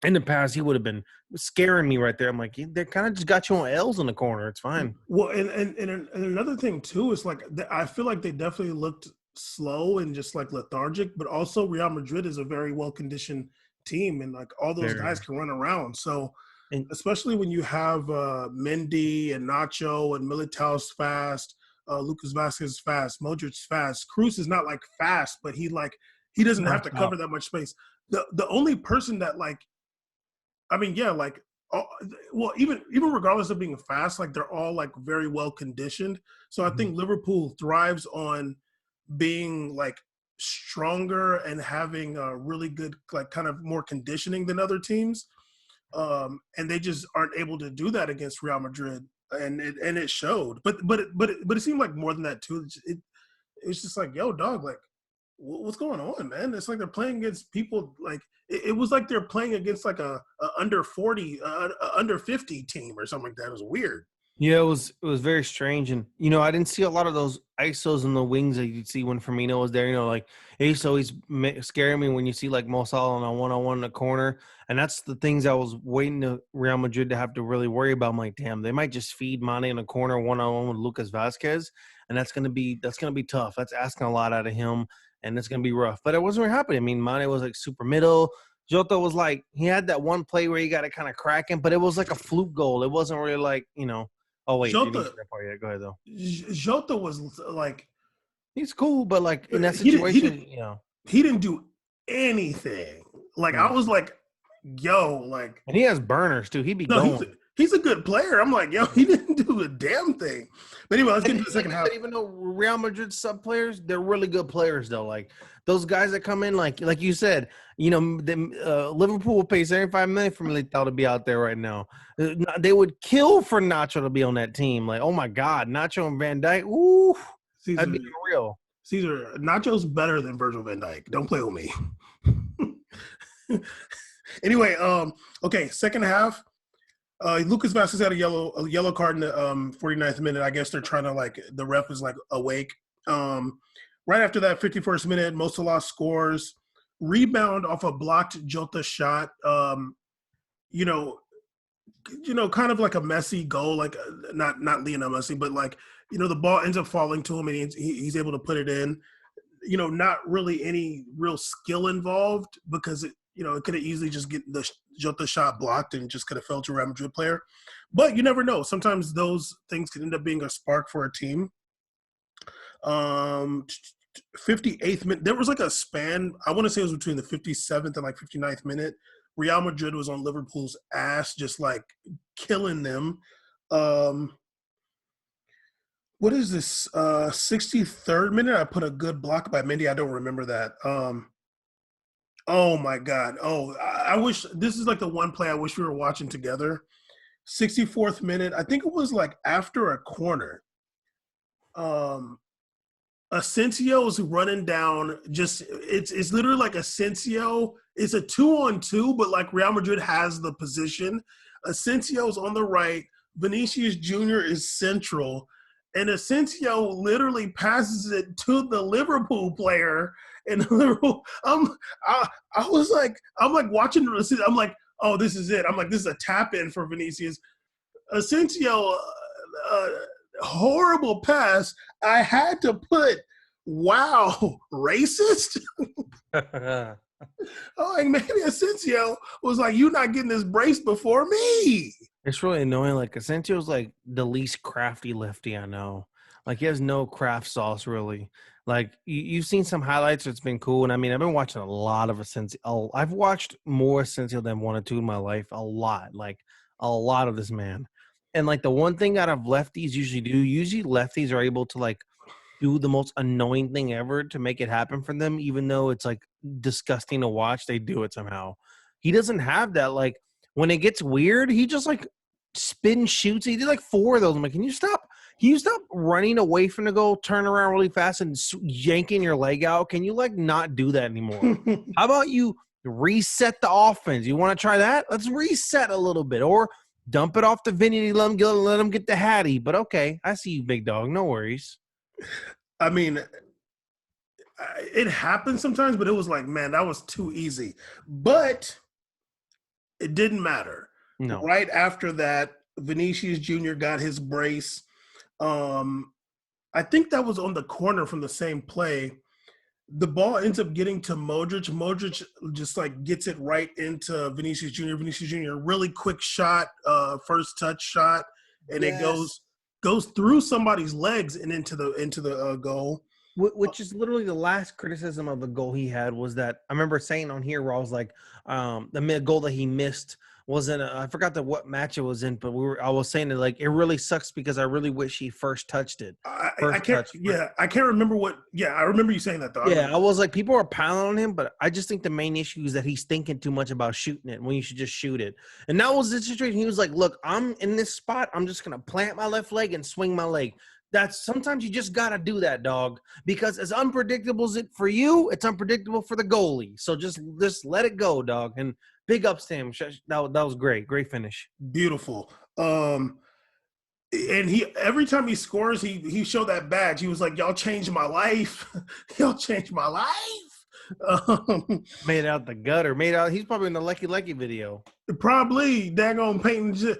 Speaker 2: in the past he would have been scaring me right there. I'm like, they kind of just got you on L's in the corner. It's fine.
Speaker 1: Well, and another thing too is like I feel like they definitely looked slow and just like lethargic, but also Real Madrid is a very well conditioned team, and like all those guys can run around. So, especially when you have Mendy and Nacho and Militao's fast, Lucas Vazquez is fast, Modric's fast. Cruz is not like fast, but he doesn't have to cover that much space. The only person that like, I mean, yeah, like, well, even regardless of being fast, like they're all like very well conditioned. So I think Liverpool thrives on being like stronger and having a really good like kind of more conditioning than other teams, and they just aren't able to do that against Real Madrid, and it showed. But it seemed like more than that too. It's just like, yo, dog, like what's going on, man? It's like they're playing against people like it was like they're playing against like a under 40, under 50 team or something like that. It was weird.
Speaker 2: Yeah, it was very strange, and I didn't see a lot of those ISOs in the wings that you'd see when Firmino was there. Like it's always scaring me when you see like Mo Salah on a 1-on-1 in the corner, and that's the things I was waiting to Real Madrid to have to really worry about. I'm like, damn, they might just feed Mane in the corner 1-on-1 with Lucas Vazquez, and that's gonna be tough. That's asking a lot out of him, and it's gonna be rough. But it wasn't really happening. I mean, Mane was like super middle. Jota was like he had that one play where he got it kind of cracking, but it was like a fluke goal. It wasn't really like Oh wait,
Speaker 1: Jota,
Speaker 2: go ahead though.
Speaker 1: Jota was like,
Speaker 2: he's cool, but like in that situation,
Speaker 1: he didn't do anything. Like I was like, yo, like,
Speaker 2: and he has burners too. He'd be going.
Speaker 1: He's a good player. I'm like, yo, he didn't do a damm thing. But anyway, let's get into the second half.
Speaker 2: Even though Real Madrid sub players, they're really good players though. Like those guys that come in, like you said, Liverpool will pay 75 million for Militao to be out there right now. They would kill for Nacho to be on that team. Like, oh my God, Nacho and Van Dijk. Ooh, that'd be real.
Speaker 1: Caesar, Nacho's better than Virgil van Dijk. Don't play with me. Anyway, okay, second half. Lucas Vazquez had a yellow card in the 49th minute. I guess they're trying to like the ref is like awake. Right after that, 51st minute, Mo Salah scores. Rebound off a blocked Jota shot. kind of like a messy goal, like not Lionel Messi, but like, the ball ends up falling to him and he's able to put it in. Not really any real skill involved because it could have easily just get the Jota shot blocked and just could have fell to a Real Madrid player. But you never know. Sometimes those things could end up being a spark for a team. 58th minute, there was like a span. I want to say it was between the 57th and like 59th minute. Real Madrid was on Liverpool's ass, just like killing them. What is this? 63rd minute. I put a good block by Mendy. I don't remember that. Oh my God. Oh, I wish this is like the one play I wish we were watching together. 64th minute. I think it was like after a corner. Asensio's running down. It's literally like Asensio. It's a 2-on-2, but like Real Madrid has the position. Asensio's on the right. Vinicius Jr. is central. And Asensio literally passes it to the Liverpool player. And Liverpool, I'm like watching the, I'm like, oh, this is it. I'm like, this is a tap in for Vinicius. Asensio, horrible pass. I had to put, wow, racist. Oh, like maybe Asensio was like, you not getting this brace before me.
Speaker 2: It's really annoying. Like Asensio's like the least crafty lefty I know. Like he has no craft sauce really. Like you've seen some highlights. It's been cool. And I mean, I've been watching a lot of Asensio. I've watched more Asensio than one or two in my life. A lot of this man. And like the one thing out of lefties usually lefties are able to like do the most annoying thing ever to make it happen for them, even though it's like disgusting to watch. They do it somehow. He doesn't have that. Like when it gets weird, he just like spin shoots. He did like 4 of those. I'm like, can you stop running away from the goal, turn around really fast and yanking your leg out? Can you like not do that anymore? How about you reset the offense? You want to try that? Let's reset a little bit, or dump it off to Vinny, let him get the Hattie. But okay, I see you, big dog. No worries.
Speaker 1: I mean, it happens sometimes, but it was like, man, that was too easy. But it didn't matter.
Speaker 2: No.
Speaker 1: Right after that, Vinicius Jr. got his brace. I think that was on the corner from the same play. The ball ends up getting to Modric. Modric just like gets it right into Vinicius Jr. Vinicius Jr. really quick shot, first touch shot, and it goes through somebody's legs and into the goal.
Speaker 2: Which is literally the last criticism of the goal he had was that I remember saying on here where I was like, the goal that he missed wasn't I forgot what match it was in, but I was saying that like it really sucks because I really wish he first touched it.
Speaker 1: I can't remember what. Yeah, I remember you saying that though.
Speaker 2: I was like, people are piling on him, but I just think the main issue is that he's thinking too much about shooting it when you should just shoot it. And that was the situation. He was like, look, I'm in this spot. I'm just gonna plant my left leg and swing my leg. That's sometimes you just gotta do that, dog, because as unpredictable as it for you, it's unpredictable for the goalie. So just let it go, dog. And big ups to him. That was great finish.
Speaker 1: Beautiful. And he every time he scores, he showed that badge. He was like, "Y'all changed my life. Y'all changed my life."
Speaker 2: Made out the gutter. He's probably in the Lucky video.
Speaker 1: Probably daggone painting.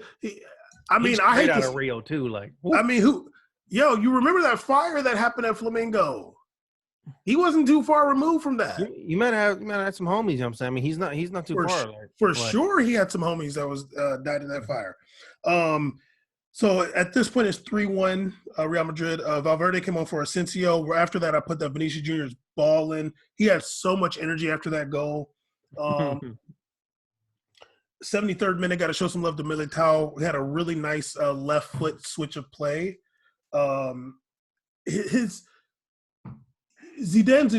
Speaker 1: I mean,
Speaker 2: I hate out of Rio too. Like,
Speaker 1: whoop. I mean, you remember that fire that happened at Flamingo? He wasn't too far removed from that.
Speaker 2: You might have had some homies. You know what I'm saying? I mean, he's not too far.
Speaker 1: For sure, he had some homies that was died in that fire. So at this point, it's 3-1 Real Madrid. Valverde came on for Asensio. After that, I put that Vinicius Jr.'s ball in. He had so much energy after that goal. 73rd minute, got to show some love to Militao. He had a really nice left foot switch of play. Zidane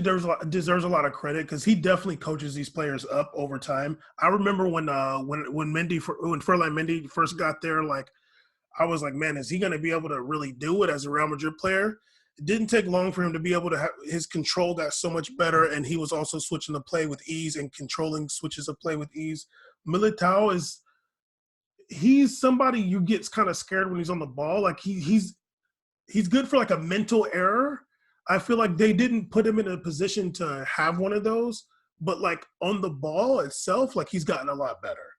Speaker 1: deserves a lot of credit because he definitely coaches these players up over time. I remember when Ferland Mendy first got there, like I was like, man, is he going to be able to really do it as a Real Madrid player? It didn't take long for him to be able to have his control got so much better, and he was also switching the play with ease and controlling switches of play with ease. Militao he's somebody you get kind of scared when he's on the ball. Like he's good for like a mental error. I feel like they didn't put him in a position to have one of those, but like on the ball itself, like he's gotten a lot better.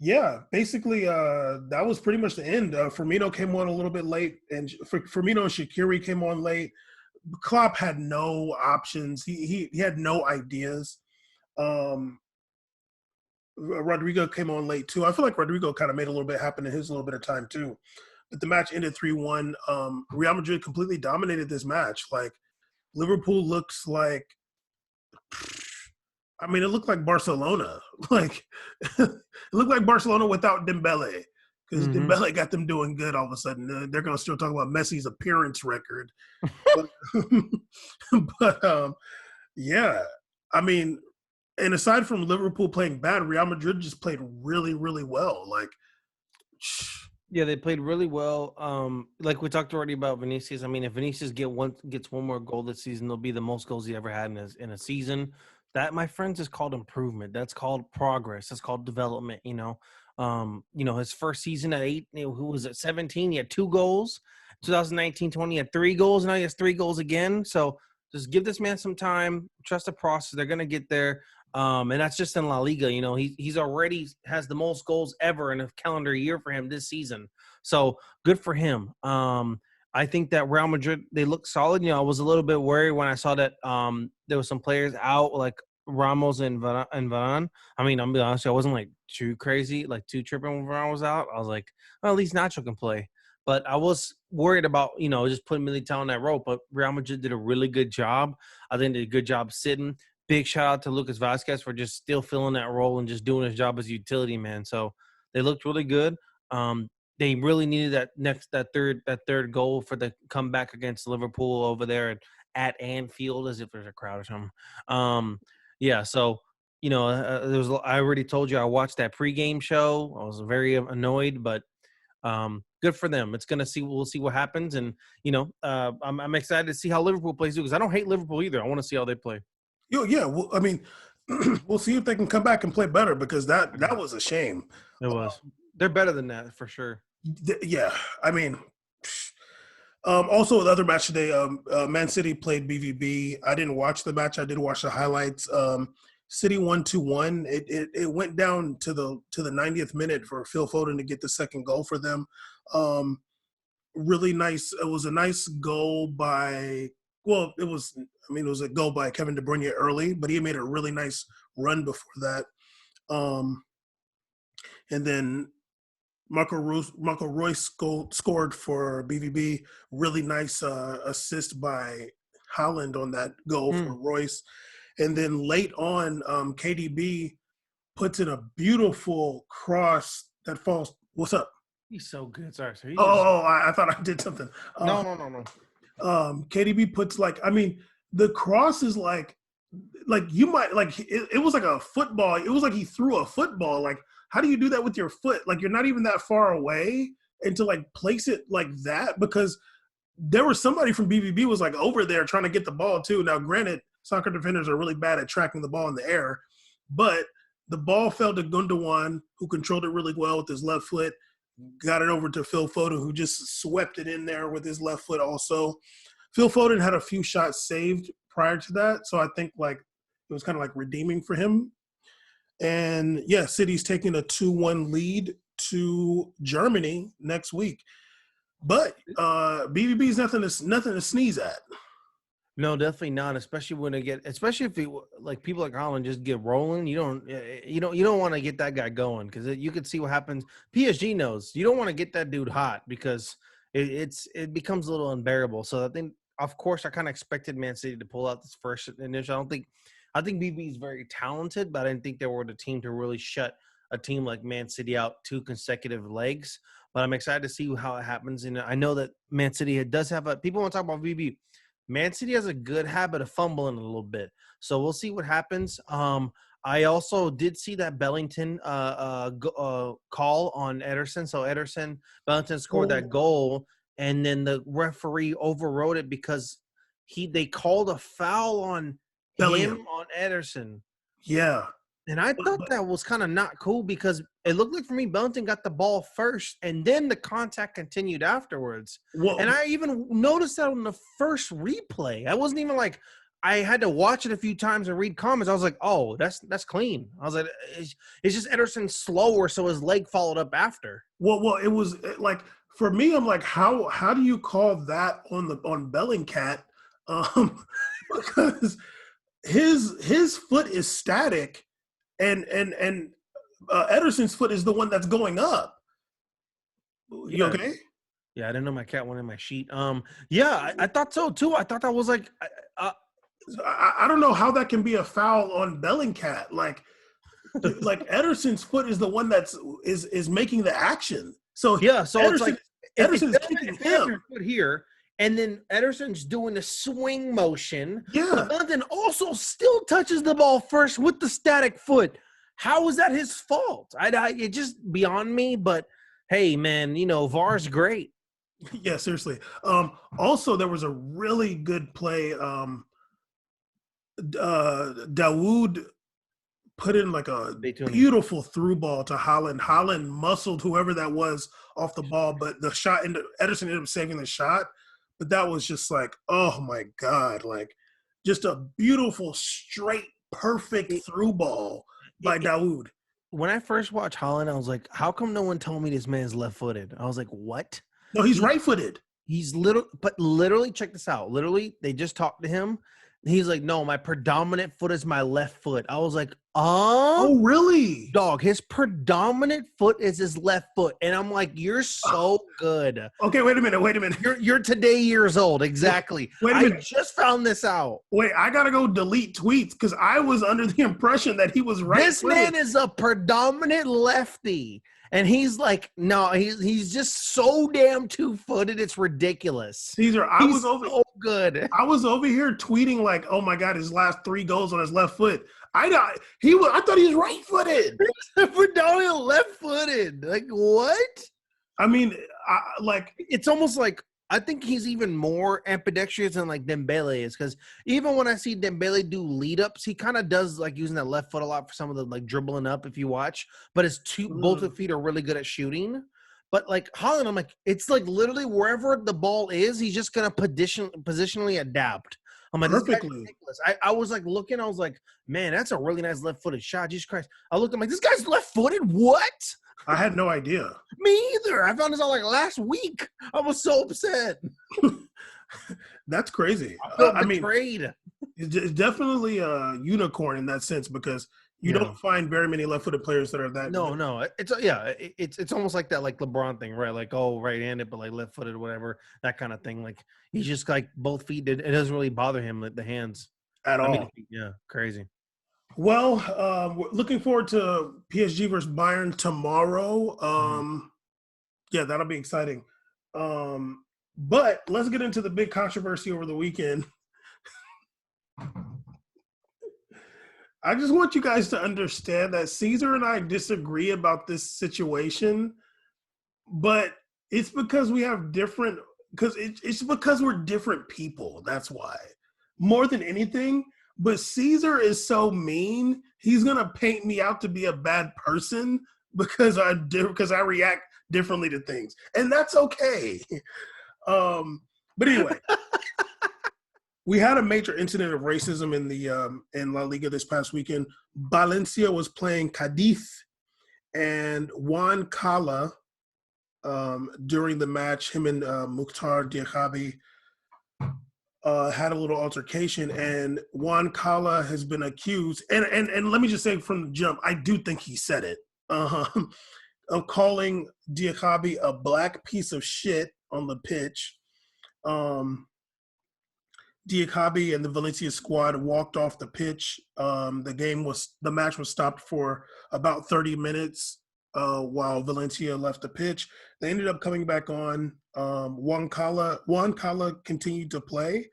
Speaker 1: Yeah, basically, that was pretty much the end. Firmino came on a little bit late, and Firmino and Shaqiri came on late. Klopp had no options. He had no ideas. Um, Rodrigo came on late too. I feel like Rodrigo kind of made a little bit happen in his little bit of time too. But the match ended 3-1. Real Madrid completely dominated this match. Like Liverpool looks like, I mean, it looked like Barcelona. Like it looked like Barcelona without Dembele, because Dembele got them doing good all of a sudden. They're going to still talk about Messi's appearance record, but, but yeah, I mean, and aside from Liverpool playing bad, Real Madrid just played really, really well. Like,
Speaker 2: Yeah, they played really well. Like we talked already about Vinicius. I mean, if Vinicius gets one more goal this season, it'll be the most goals he ever had in a season. That, my friends, is called improvement. That's called progress. That's called development. His first season at 8, who was at 17, he had 2 goals. 2019-20, he had 3 goals. Now he has 3 goals again. So just give this man some time. Trust the process. They're gonna get there. And that's just in La Liga. He's already has the most goals ever in a calendar year for him this season. So good for him. I think that Real Madrid, they look solid. I was a little bit worried when I saw that there was some players out, like Ramos and Varane. I mean, I'm gonna be honest, I wasn't like too crazy, like too tripping when Varane was out. I was like, well, at least Nacho can play. But I was worried about, just putting Militao on that rope. But Real Madrid did a really good job. I think they did a good job sitting. Big shout out to Lucas Vazquez for just still filling that role and just doing his job as a utility man. So they looked really good. They really needed that third goal for the comeback against Liverpool over there at Anfield, as if there's a crowd or something. Yeah. So I already told you I watched that pregame show. I was very annoyed, but good for them. We'll see what happens, and I'm excited to see how Liverpool plays too, because I don't hate Liverpool either. I want to see how they play.
Speaker 1: Yeah. Well, I mean, we'll see if they can come back and play better, because that was a shame.
Speaker 2: It was. They're better than that for sure.
Speaker 1: Yeah, I mean, also the other match today, Man City played BVB. I didn't watch the match. I did watch the highlights. City won 2-1. It went down to the 90th minute for Phil Foden to get the second goal for them. Really nice. It was a nice goal by. Well, it was a goal by Kevin De Bruyne early, but he made a really nice run before that. And then Marco Royce scored for BVB. Really nice assist by Haaland on that goal for Royce. And then late on, KDB puts in a beautiful cross that falls. What's up?
Speaker 2: He's so good. Sorry, sir.
Speaker 1: I thought I did something.
Speaker 2: No.
Speaker 1: KDB puts the cross is like you might it was like a football. It was like he threw a football. Like, how do you do that with your foot? Like, you're not even that far away, and to place it like that, because there was somebody from BVB was over there trying to get the ball too. Now, granted, soccer defenders are really bad at tracking the ball in the air, but the ball fell to Gundogan, who controlled it really well with his left foot, got it over to Phil Foden, who just swept it in there with his left foot also. Phil Foden had a few shots saved prior to that, so I think it was kind of redeeming for him. And yeah, City's taking a 2-1 lead to Germany next week. But BVB's nothing to sneeze at.
Speaker 2: No, definitely not. Especially if people like Holland just get rolling. You don't want to get that guy going, because you could see what happens. PSG knows you don't want to get that dude hot, because it becomes a little unbearable. So I think, of course, I kind of expected Man City to pull out this first initial. I think BB is very talented, but I didn't think they were the team to really shut a team like Man City out 2 consecutive legs. But I'm excited to see how it happens. And I know that Man City does have people want to talk about BB. Man City has a good habit of fumbling a little bit. So we'll see what happens. I also did see that Bellingham call on Ederson. So Bellingham scored that goal, and then the referee overrode it because they called a foul on
Speaker 1: Bellingham.
Speaker 2: him on Ederson.
Speaker 1: Yeah.
Speaker 2: And I thought that was kind of not cool, because it looked like, for me, Bellingham got the ball first, and then the contact continued afterwards. And I even noticed that on the first replay. I wasn't even I had to watch it a few times and read comments. I was like, oh, that's clean. I was like, it's just Ederson slower, so his leg followed up after.
Speaker 1: Well, it was like for me, I'm like, how do you call that on Bellingcat? Because his foot is static, and Ederson's foot is the one that's going up. You okay?
Speaker 2: Yeah, I didn't know my cat went in my sheet. Yeah, I thought so too. I thought that was like,
Speaker 1: I don't know how that can be a foul on Bellingcat. Like Ederson's foot is the one is making the action. So
Speaker 2: yeah, so
Speaker 1: Ederson,
Speaker 2: it's like
Speaker 1: Ederson's kicking him.
Speaker 2: Foot here, and then Ederson's doing the swing motion.
Speaker 1: Yeah,
Speaker 2: but then also still touches the ball first with the static foot. How is that his fault? It just beyond me. But hey, man, VAR's great.
Speaker 1: Yeah, seriously. Also, there was a really good play. Dawood put in like a beautiful through ball to Haaland. Haaland muscled whoever that was off the ball, but the shot, Ederson ended up saving the shot. But that was just like, oh my God, like just a beautiful, straight, perfect through ball by Dawood.
Speaker 2: When I first watched Haaland, I was like, how come no one told me this man's left-footed? I was like, what?
Speaker 1: No, he's right-footed.
Speaker 2: He's literally, check this out. Literally, they just talked to him. He's like, no, my predominant foot is my left foot. I was like,
Speaker 1: oh, really?
Speaker 2: Dog, his predominant foot is his left foot. And I'm like, you're so good.
Speaker 1: Okay, wait a minute.
Speaker 2: You're today years old. Exactly.
Speaker 1: Wait a minute.
Speaker 2: I just found this out.
Speaker 1: Wait, I got to go delete tweets because I was under the impression that he was right-footed.
Speaker 2: This man is a predominant lefty. And he's like, no, he's just so damn two-footed. It's ridiculous.
Speaker 1: Caesar,
Speaker 2: he's so good.
Speaker 1: I was over here tweeting like, oh my God, his last 3 goals on his left foot. I thought he was right-footed.
Speaker 2: Predominant left-footed. Like what?
Speaker 1: I mean,
Speaker 2: it's almost like I think he's even more ambidextrous than like Dembele is, because even when I see Dembele do lead ups, he kind of does like using that left foot a lot for some of the like dribbling up if you watch. But his both of feet are really good at shooting. But like Haaland, I'm like, it's like literally wherever the ball is, he's just gonna positionally adapt. I'm like,
Speaker 1: perfectly.
Speaker 2: I was like looking, I was like, man, that's a really nice left-footed shot. Jesus Christ. I looked, I'm like, this guy's left-footed? What?
Speaker 1: I had no idea.
Speaker 2: Me either. I found this out like last week. I was so upset.
Speaker 1: That's crazy.
Speaker 2: I mean,
Speaker 1: it's definitely a unicorn in that sense because you don't find very many left-footed players that are that.
Speaker 2: No. It's almost like that, like LeBron thing, right? Like, oh, right-handed, but like left-footed, whatever, that kind of thing. Like he's just like both feet. It doesn't really bother him, like the hands
Speaker 1: at all.
Speaker 2: Yeah, crazy.
Speaker 1: Well, we're looking forward to PSG versus Bayern tomorrow. Yeah, that'll be exciting. But let's get into the big controversy over the weekend. I just want you guys to understand that Caesar and I disagree about this situation, but it's because we have different – because it's because we're different people. That's why. More than anything. But Caesar is so mean, he's going to paint me out to be a bad person because I react differently to things. And that's okay. But anyway, we had a major incident of racism in La Liga this past weekend. Valencia was playing Cadiz, and Juan Cala, during the match, him and Mukhtar Diakhaby had a little altercation, and Juan Cala has been accused, and let me just say from the jump, I do think he said it, of calling Diakhaby a black piece of shit on the pitch. Diakhaby and the Valencia squad walked off the pitch. The match was stopped for about 30 minutes while Valencia left the pitch. They ended up coming back on. Juan Cala continued to play,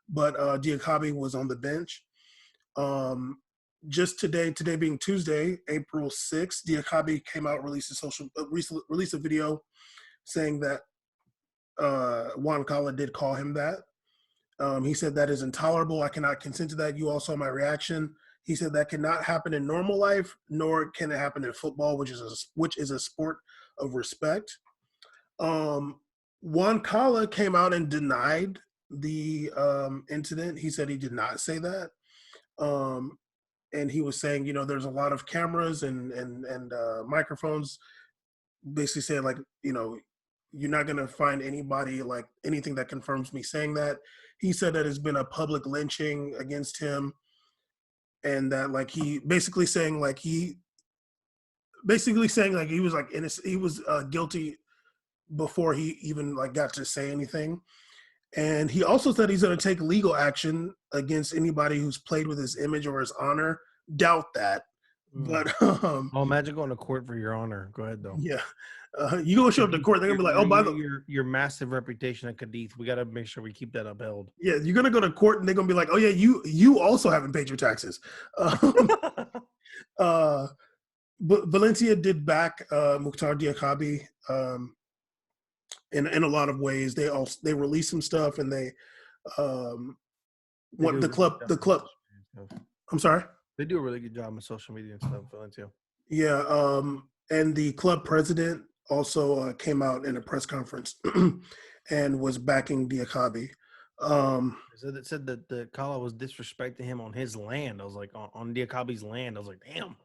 Speaker 1: but Diakhaby was on the bench. Just today being Tuesday, April 6th, Diakhaby came out, released a video saying that Juan Cala did call him that. He said that is intolerable. I cannot consent to that. You all saw my reaction. He said that cannot happen in normal life, nor can it happen in football, which is a sport of respect. Juan Cala came out and denied the incident. He said he did not say that. And he was saying, there's a lot of cameras and microphones, basically saying like, you're not going to find anybody like anything that confirms me saying that. He said that it's been a public lynching against him, and that like he basically saying like he was like innocent, he was guilty before he even like got to say anything. And he also said he's going to take legal action against anybody who's played with his image or his honor. Doubt that. But
Speaker 2: imagine going to court for your honor. Go ahead though.
Speaker 1: Yeah, you gonna show up to court, they're gonna be like, "Oh, by the
Speaker 2: your massive reputation at Cadiz, we got to make sure we keep that upheld."
Speaker 1: Yeah, you're gonna go to court, and they're gonna be like, "Oh yeah, you also haven't paid your taxes." But Valencia did back Mukhtar Diakhaby in a lot of ways. They released some stuff, and they what the club. I'm sorry.
Speaker 2: They do a really good job on social media and stuff, Valencia.
Speaker 1: Yeah, and the club president also came out in a press conference and was backing Diakhaby.
Speaker 2: It said that the Cala was disrespecting him on his land. I was like, on Diakhaby's land. I was like, damn.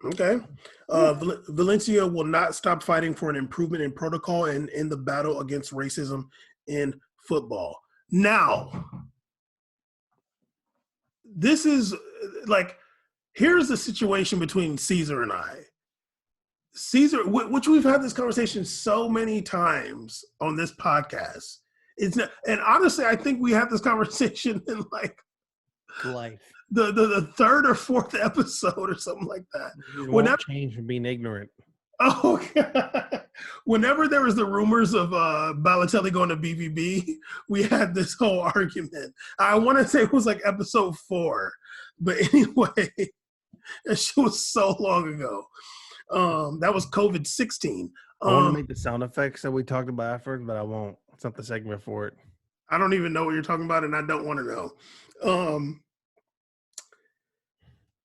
Speaker 1: Okay. Valencia will not stop fighting for an improvement in protocol and in the battle against racism in football. Now, this is like, here's the situation between Caesar and I. Caesar, which we've had this conversation so many times on this podcast. It's not, and honestly, I think we had this conversation in like
Speaker 2: life.
Speaker 1: The third or fourth episode or something like that.
Speaker 2: Whenever change from being ignorant.
Speaker 1: Oh, God. Whenever there was the rumors of Balotelli going to BVB, we had this whole argument. I want to say it was like episode 4, but anyway, that shit was so long ago. That was COVID-16.
Speaker 2: I want to make the sound effects that we talked about afterwards, but I won't. It's not the segment for it.
Speaker 1: I don't even know what you're talking about, and I don't want to know.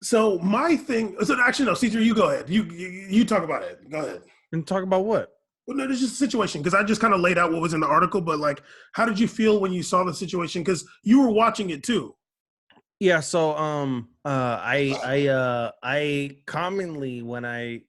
Speaker 1: So my thing. So actually, no, Caesar, you go ahead. You talk about it. Go ahead.
Speaker 2: And talk about what?
Speaker 1: Well, no, there's just a situation because I just kind of laid out what was in the article, but like, how did you feel when you saw the situation? Because you were watching it too.
Speaker 2: Yeah. So I commonly when I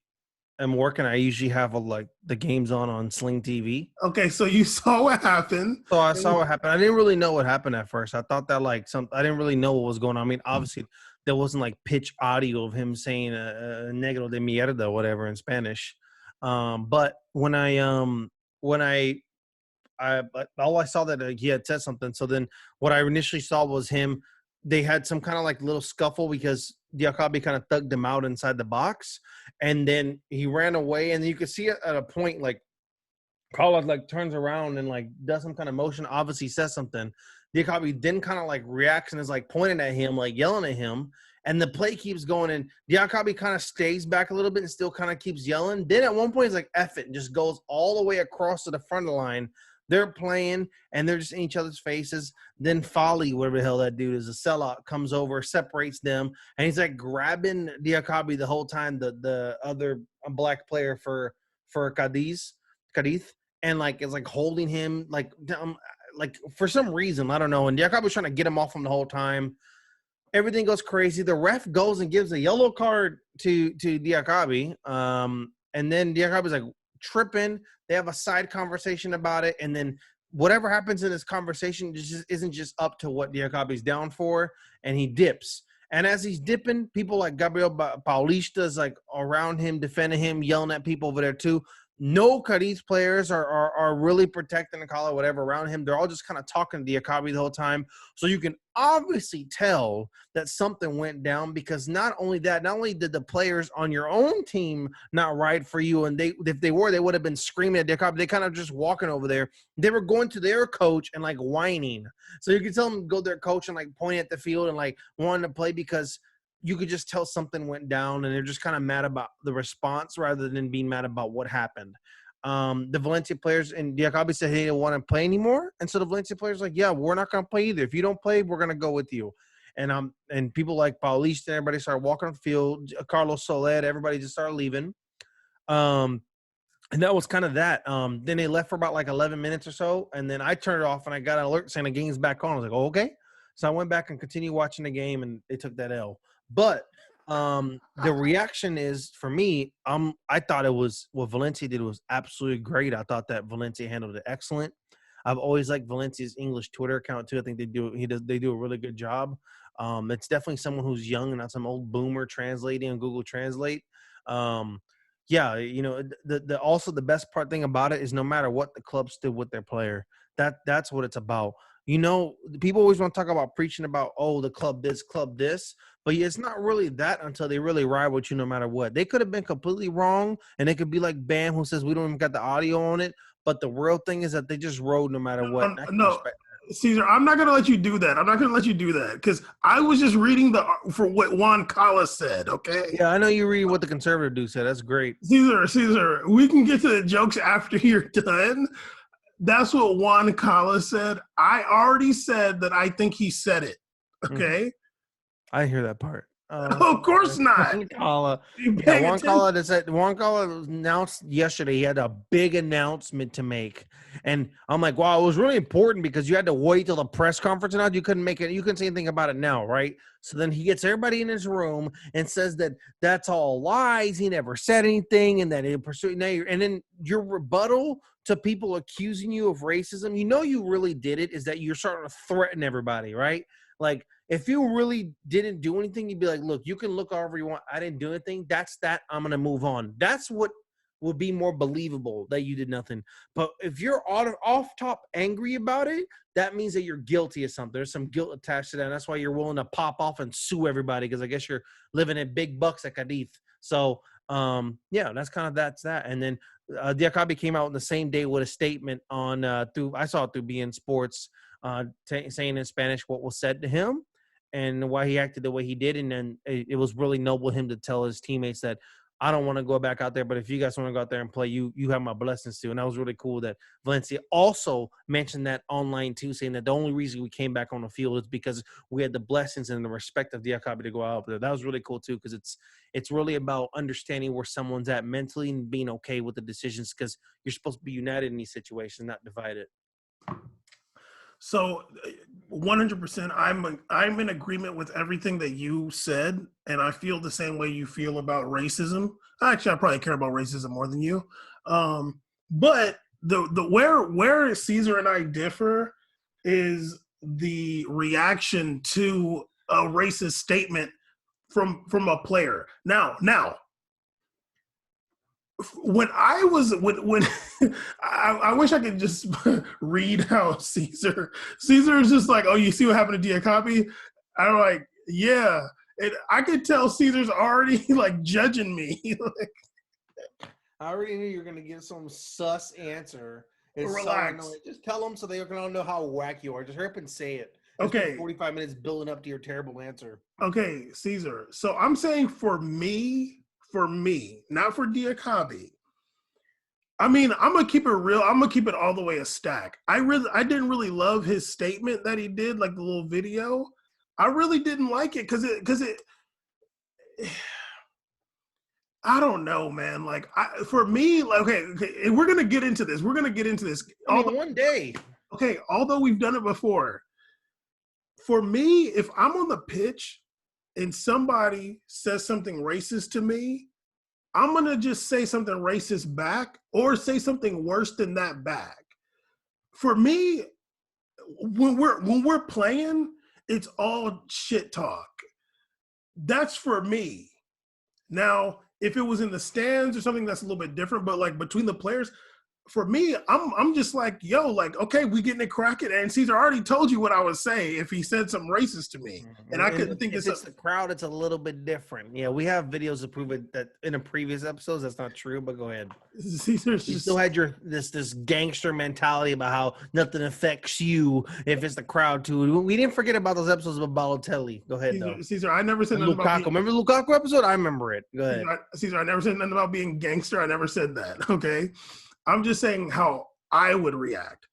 Speaker 2: am working, I usually have the games on Sling TV.
Speaker 1: Okay, so you saw what happened.
Speaker 2: So I saw what happened. I didn't really know what happened at first. I thought that I didn't really know what was going on. I mean, obviously there wasn't like pitch audio of him saying negro de mierda, whatever in Spanish. But when I saw that he had said something. So then what I initially saw was him. They had some kind of like little scuffle because Diakhaby kind of thugged him out inside the box, and then he ran away. And you could see it at a point like Cala like turns around and like does some kind of motion, obviously says something. Diakhaby then kind of like reacts and is like pointing at him, like yelling at him. And the play keeps going, and Diakhaby kind of stays back a little bit and still kind of keeps yelling. Then at one point he's like, F it, and just goes all the way across to the front of the line. They're playing, and they're just in each other's faces. Then Folly, whatever the hell that dude is, a sellout, comes over, separates them, and he's like grabbing Diakhaby the whole time, the other black player for Cadiz, and like is like holding him like for some reason, I don't know. And Diakhaby's trying to get him off him the whole time. Everything goes crazy. The ref goes and gives a yellow card to Diakhaby, and then Diakhaby's like tripping. They have a side conversation about it, and then whatever happens in this conversation just isn't just up to what Diakhaby's down for, and he dips. And as he's dipping, people like Gabriel Paulista like around him, defending him, yelling at people over there too. No Cadiz players are really protecting the Cala, whatever, around him. They're all just kind of talking to Diakhaby the whole time. So you can obviously tell that something went down, because not only did the players on your own team not ride for you, and if they would have been screaming at Diakhaby. They kind of just walking over there. They were going to their coach and like whining. So you can tell them to go to their coach and like pointing at the field and like wanting to play, because you could just tell something went down, and they're just kind of mad about the response rather than being mad about what happened. The Valencia players and Diakhaby said, hey, they don't want to play anymore. And so the Valencia players like, yeah, we're not going to play either. If you don't play, we're going to go with you. And people like Paulista and everybody started walking on the field. Carlos Soler, everybody just started leaving. And that was kind of that. Then they left for about like 11 minutes or so, and then I turned it off, and I got an alert saying the game's back on. I was like, oh, okay. So I went back and continued watching the game, and they took that L. But the reaction is, for me, I thought it was what Valencia did was absolutely great. I thought that Valencia handled it excellent. I've always liked Valencia's English Twitter account too. I think they do a really good job. It's definitely someone who's young and not some old boomer translating on Google Translate. Yeah, you know, the also the best thing about it is no matter what the clubs do with their player, that's what it's about. You know, people always want to talk about preaching about, oh, the club this, but it's not really that until they really ride with you no matter what. They could have been completely wrong, and they could be like Bam, who says we don't even got the audio on it, but the real thing is that they just rode no matter what. And I can
Speaker 1: No,
Speaker 2: respect
Speaker 1: Caesar, I'm not going to let you do that. I'm not going to let you do that because I was just reading for what Juan Cala said, okay?
Speaker 2: Yeah, I know you read what the conservative dude said. That's great.
Speaker 1: Caesar, we can get to the jokes after you're done. That's what Juan Cala said. I already said that I think he said it, okay?
Speaker 2: I hear that part.
Speaker 1: Of course not.
Speaker 2: Juan Cala. Yeah, Juan Cala announced yesterday he had a big announcement to make. And I'm like, wow, it was really important because you had to wait till the press conference and all. You couldn't make it. You couldn't say anything about it now, right? So then he gets everybody in his room and says that that's all lies. He never said anything, and that he pursued. And then your rebuttal to people accusing you of racism, you know, you really did it. Is that you're starting to threaten everybody, right? Like, if you really didn't do anything, you'd be like, look, you can look however you want. I didn't do anything. That's that. I'm going to move on. That's what would be more believable, that you did nothing. But if you're off top angry about it, that means that you're guilty of something. There's some guilt attached to that. And that's why you're willing to pop off and sue everybody, because I guess you're living in big bucks at Cadiz. So, yeah, that's that. And then Diakhaby came out on the same day with a statement on I saw it through beIN Sports, saying in Spanish what was said to him and why he acted the way he did. And then it was really noble of him to tell his teammates that I don't want to go back out there, but if you guys want to go out there and play, you have my blessings too. And that was really cool that Valencia also mentioned that online too, saying that the only reason we came back on the field is because we had the blessings and the respect of Diakhaby to go out there. That was really cool too, because it's really about understanding where someone's at mentally and being okay with the decisions, because you're supposed to be united in these situations, not divided.
Speaker 1: So 100%, I'm in agreement with everything that you said, and I feel the same way you feel about racism. Actually, I probably care about racism more than you. But the where Caesar and I differ is the reaction to a racist statement from a player. Now, when I wish I could just read how Caesar is just like, oh, you see what happened to Diakhaby? I'm like, yeah. And I could tell Caesar's already like judging me.
Speaker 2: I already knew you were going to give some sus answer.
Speaker 1: Relax.
Speaker 2: So just tell them so they can all know how whack you are. Just hurry up and say it.
Speaker 1: Okay.
Speaker 2: 45 minutes building up to your terrible answer.
Speaker 1: Okay, Caesar. So I'm saying for me, not for Diakhaby. I mean, I'm gonna keep it real. I'm gonna keep it all the way a stack. I didn't really love his statement that he did, like the little video. I really didn't like it because it. I don't know, man. Like, for me, like, okay, we're gonna get into this.
Speaker 2: One day.
Speaker 1: Okay, although we've done it before. For me, if I'm on the pitch and somebody says something racist to me, I'm going to just say something racist back or say something worse than that back. For me, when we're playing, it's all shit talk. That's for me. Now, if it was in the stands or something, that's a little bit different, but like between the players, for me, I'm just like, yo, like, okay, we getting it cracking. And Caesar already told you what I would say if he said something racist to me. And I couldn't think
Speaker 2: it's the crowd, it's a little bit different. Yeah, we have videos to prove it that in a previous episodes that's not true, but go ahead.
Speaker 1: Caesar's
Speaker 2: you still had your this gangster mentality about how nothing affects you if it's the crowd too. We didn't forget about those episodes of Balotelli. Go ahead, though.
Speaker 1: Caesar, I never said nothing
Speaker 2: about remember the Lukaku episode? I remember it. Go ahead.
Speaker 1: Caesar, I never said nothing about being gangster. I never said that, okay? I'm just saying how I would react.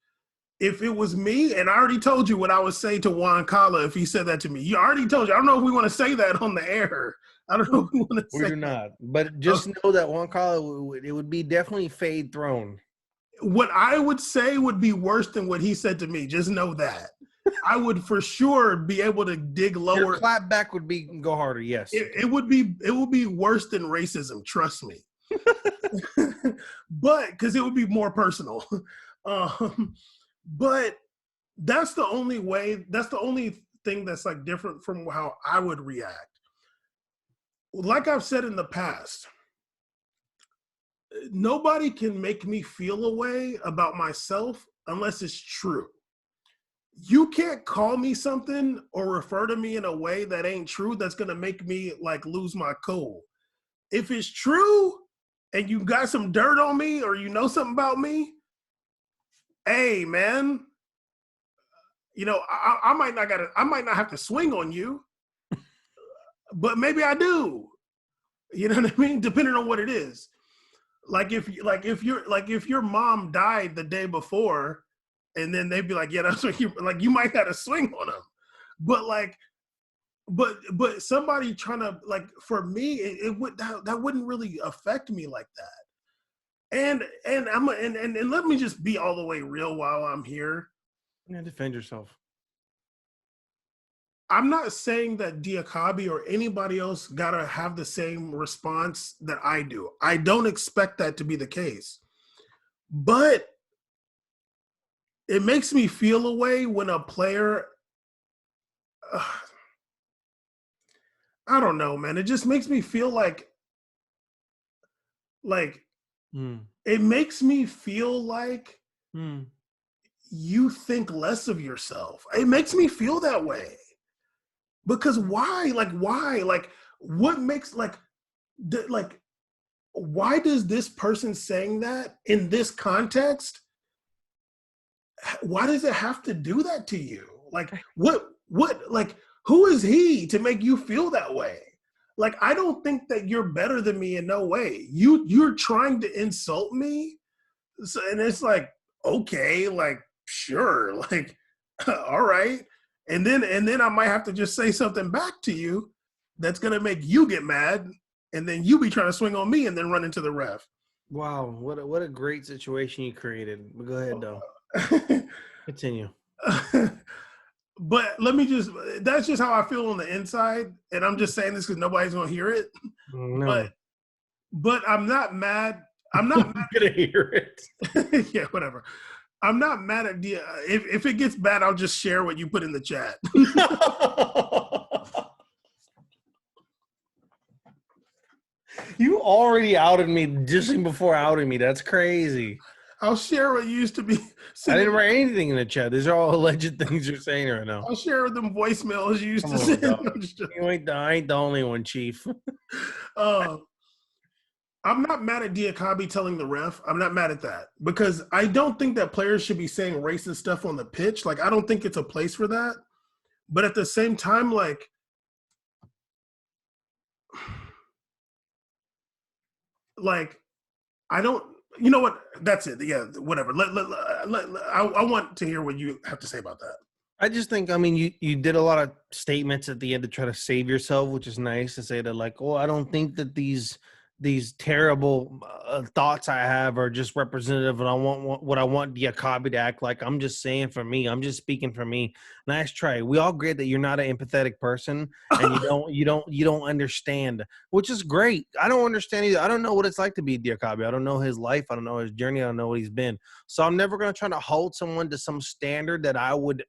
Speaker 1: If it was me, and I already told you what I would say to Juan Cala if he said that to me. You already told you. I don't know if we want to say that on the air. I don't know if we want to
Speaker 2: We
Speaker 1: say
Speaker 2: do
Speaker 1: that.
Speaker 2: not. But just know that Juan Cala, it would be definitely fade thrown.
Speaker 1: What I would say would be worse than what he said to me. Just know that. I would for sure be able to dig lower.
Speaker 2: Your clap back would be go harder, yes.
Speaker 1: It would be worse than racism, trust me. But because it would be more personal. But that's the only way, that's the only thing that's like different from how I would react. Like I've said in the past, nobody can make me feel a way about myself unless it's true. You can't call me something or refer to me in a way that ain't true that's going to make me like lose my cool. If it's true and you got some dirt on me or you know something about me, hey man, you know, I might not have to swing on you, but maybe I do. You know what I mean? Depending on what it is. Like if your mom died the day before, and then they'd be like, yeah, that's what you might have to swing on them. But somebody trying to, like, for me, that wouldn't really affect me like that. And let me just be all the way real while I'm here.
Speaker 2: Yeah, defend yourself.
Speaker 1: I'm not saying that Diakhaby or anybody else gotta have the same response that I do. I don't expect that to be the case. But it makes me feel a way when a player, I don't know, man. It just makes me feel like it makes me feel like you think less of yourself. It makes me feel that way. Because why? Like, what makes, why does this person saying that in this context, why does it have to do that to you? Like, who is he to make you feel that way? Like, I don't think that you're better than me in no way. You're trying to insult me. So, and it's like, okay, like, sure, like, all right. And then I might have to just say something back to you that's gonna make you get mad, and then you be trying to swing on me and then run into the ref.
Speaker 2: Wow, what a great situation you created. But go ahead though. Continue.
Speaker 1: But that's just how I feel on the inside, and I'm just saying this because nobody's gonna hear it.
Speaker 2: No.
Speaker 1: But I'm not mad. I'm not mad.
Speaker 2: Gonna hear it.
Speaker 1: Yeah, whatever. I'm not mad at Dia. If it gets bad, I'll just share what you put in the chat.
Speaker 2: You already outed me just before outing me. That's crazy.
Speaker 1: I'll share what used to be.
Speaker 2: I didn't write anything in the chat. These are all alleged things you're saying right now.
Speaker 1: I'll share them voicemails you used to send.
Speaker 2: I ain't the only one, Chief.
Speaker 1: I'm not mad at Diakhaby telling the ref. I'm not mad at that because I don't think that players should be saying racist stuff on the pitch. Like, I don't think it's a place for that. But at the same time, like, I don't. You know what? That's it. Yeah, whatever. I want to hear what you have to say about that.
Speaker 2: I just think, I mean, you did a lot of statements at the end to try to save yourself, which is nice to say that, like, oh, I don't think that these terrible thoughts I have are just representative, and I want what I want Diakhaby to act like. I'm just saying for me. I'm just speaking for me. Nice try. We all agree that you're not an empathetic person, and you don't understand, which is great. I don't understand either. I don't know what it's like to be Diakhaby. I don't know his life. I don't know his journey. I don't know what he's been. So I'm never going to try to hold someone to some standard that I would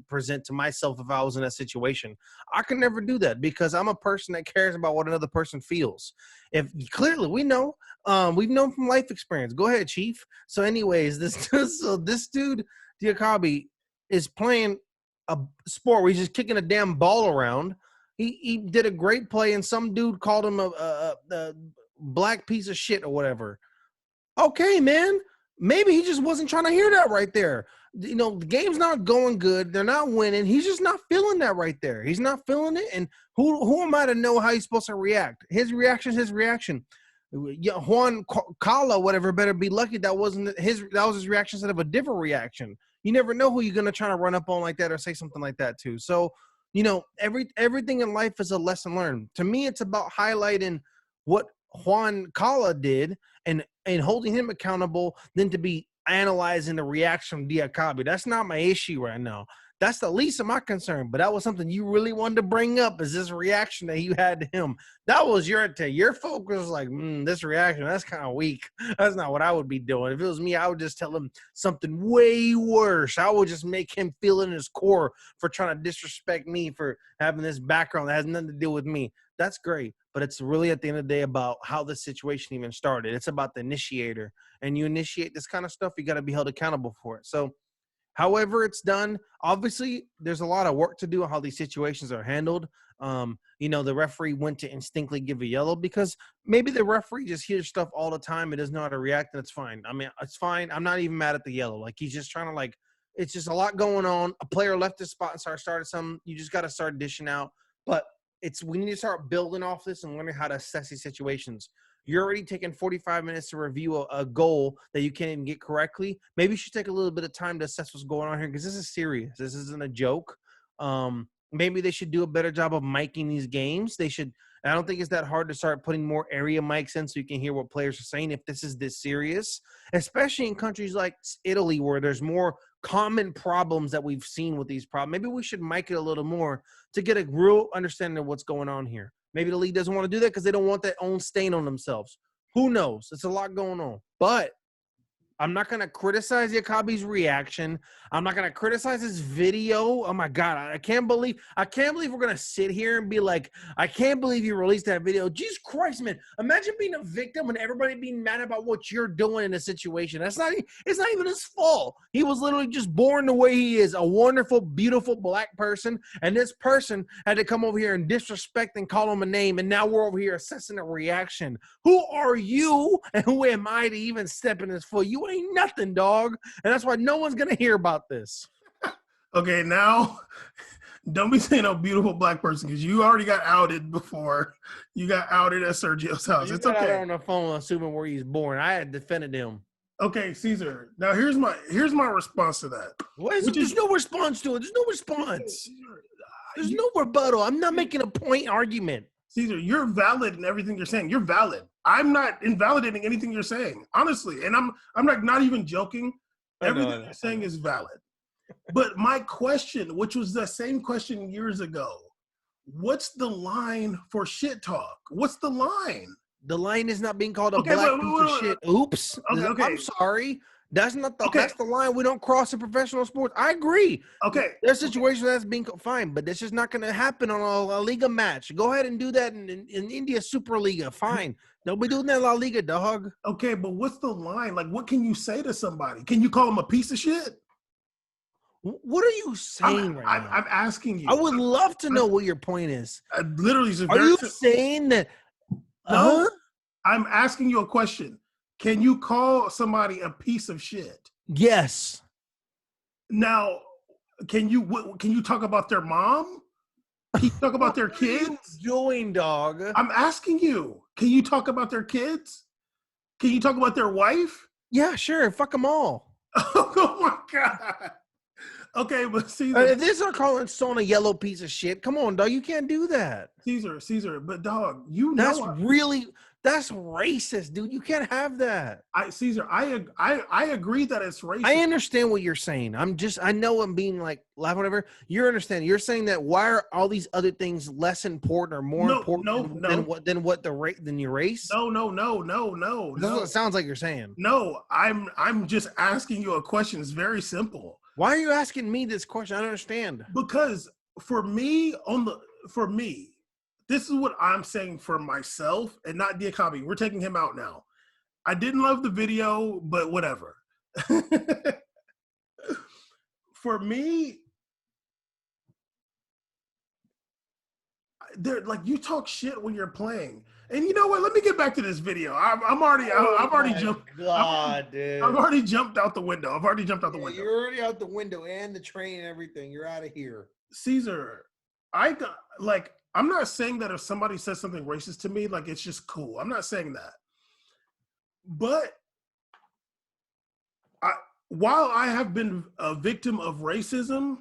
Speaker 2: present to myself if I was in that situation. I can never do that because I'm a person that cares about what another person feels. If clearly we know, we've known from life experience. Go ahead, Chief. So, anyways, this dude Diakhaby is playing a sport where he's just kicking a damn ball around. He did a great play, and some dude called him a black piece of shit or whatever. Okay, man. Maybe he just wasn't trying to hear that right there. You know, the game's not going good. They're not winning. He's just not feeling that right there. He's not feeling it. And who am I to know how he's supposed to react? His reaction is his reaction. Yeah, Juan Cala, whatever, better be lucky that wasn't his. That was his reaction instead of a different reaction. You never know who you're gonna try to run up on like that or say something like that to. So, you know, everything in life is a lesson learned. To me, it's about highlighting what Juan Cala did and holding him accountable than to be analyzing the reaction from Diakhaby. That's not my issue right now. That's the least of my concern. But that was something you really wanted to bring up, is this reaction that you had to him. That was your take. Your focus was like, this reaction, that's kind of weak. That's not what I would be doing. If it was me, I would just tell him something way worse. I would just make him feel in his core for trying to disrespect me for having this background that has nothing to do with me. That's great. But it's really at the end of the day about how the situation even started. It's about the initiator. And you initiate this kind of stuff, you got to be held accountable for it. So however it's done, obviously there's a lot of work to do on how these situations are handled. You know, the referee went to instinctively give a yellow because maybe the referee just hears stuff all the time and doesn't know how to react, and it's fine. I mean, it's fine. I'm not even mad at the yellow. Like, he's just trying to, like, it's just a lot going on. A player left his spot and started something. You just got to start dishing out. But we need to start building off this and learning how to assess these situations. You're already taking 45 minutes to review a goal that you can't even get correctly. Maybe you should take a little bit of time to assess what's going on here, because this is serious. This isn't a joke. Maybe they should do a better job of miking these games. They should. I don't think it's that hard to start putting more area mics in so you can hear what players are saying if this is this serious, especially in countries like Italy where there's more common problems that we've seen with these problems. Maybe we should mic it a little more to get a real understanding of what's going on here. Maybe the league doesn't want to do that because they don't want that own stain on themselves. Who knows? It's a lot going on. But I'm not going to criticize Diakhaby's reaction. I'm not going to criticize his video. Oh, my God. I can't believe we're going to sit here and be like, I can't believe you released that video. Jesus Christ, man. Imagine being a victim and everybody being mad about what you're doing in a situation. It's not even his fault. He was literally just born the way he is, a wonderful, beautiful black person. And this person had to come over here and disrespect and call him a name. And now we're over here assessing a reaction. Who are you and who am I to even step in his foot? You ain't nothing, dog. And that's why no one's going to hear about this.
Speaker 1: Okay, now don't be saying a beautiful black person, because you already got outed before. You got outed at Sergio's house. It's okay.
Speaker 2: On the phone assuming where he's born. I had defended him.
Speaker 1: Okay, Caesar. Now here's my response to that.
Speaker 2: There's no response to it. There's no response. There's no rebuttal. I'm not making a point argument.
Speaker 1: Caesar, you're valid in everything you're saying. You're valid. I'm not invalidating anything you're saying, honestly. And I'm like not even joking. Everything you're saying is valid. But my question, which was the same question years ago, what's the line for shit talk? What's the line?
Speaker 2: The line is not being called a black piece of shit. Oops. Okay. I'm sorry. That's not the that's the line we don't cross in professional sports. I agree.
Speaker 1: Okay.
Speaker 2: There's situations that's being fine, but this is not going to happen on a La Liga match. Go ahead and do that in India Super Liga. Fine. Don't be doing that in La Liga, dog.
Speaker 1: Okay, but what's the line? Like, what can you say to somebody? Can you call them a piece of shit?
Speaker 2: What are you saying right now?
Speaker 1: I'm asking you.
Speaker 2: I would love to know what your point is.
Speaker 1: Literally,
Speaker 2: are you saying that?
Speaker 1: No, I'm asking you a question. Can you call somebody a piece of shit?
Speaker 2: Yes.
Speaker 1: Now, can you talk about their mom? Can you talk about their kids?
Speaker 2: What are you doing, dog?
Speaker 1: I'm asking you. Can you talk about their kids? Can you talk about their wife?
Speaker 2: Yeah, sure. Fuck them all.
Speaker 1: Oh my God. Okay, but Caesar.
Speaker 2: If this are calling someone a yellow piece of shit, come on, dog. You can't do that.
Speaker 1: Caesar, but dog, you
Speaker 2: know that's racist, dude. You can't have that.
Speaker 1: Caesar, I agree that it's racist.
Speaker 2: I understand what you're saying. I know I'm being like loud, whatever. You're understanding. You're saying that why are all these other things less important or more important than your race?
Speaker 1: No.
Speaker 2: This is what it sounds like you're saying.
Speaker 1: No, I'm just asking you a question. It's very simple.
Speaker 2: Why are you asking me this question? I don't understand.
Speaker 1: Because for me, this is what I'm saying for myself and not Diakhaby. We're taking him out now. I didn't love the video, but whatever. For me, like you talk shit when you're playing. And you know what? Let me get back to this video. I've already jumped.
Speaker 2: God, dude.
Speaker 1: I've already jumped out the window. You're
Speaker 2: already out the window and the train and everything. You're out of here.
Speaker 1: Caesar, I'm not saying that if somebody says something racist to me, like it's just cool. I'm not saying that. But while I have been a victim of racism,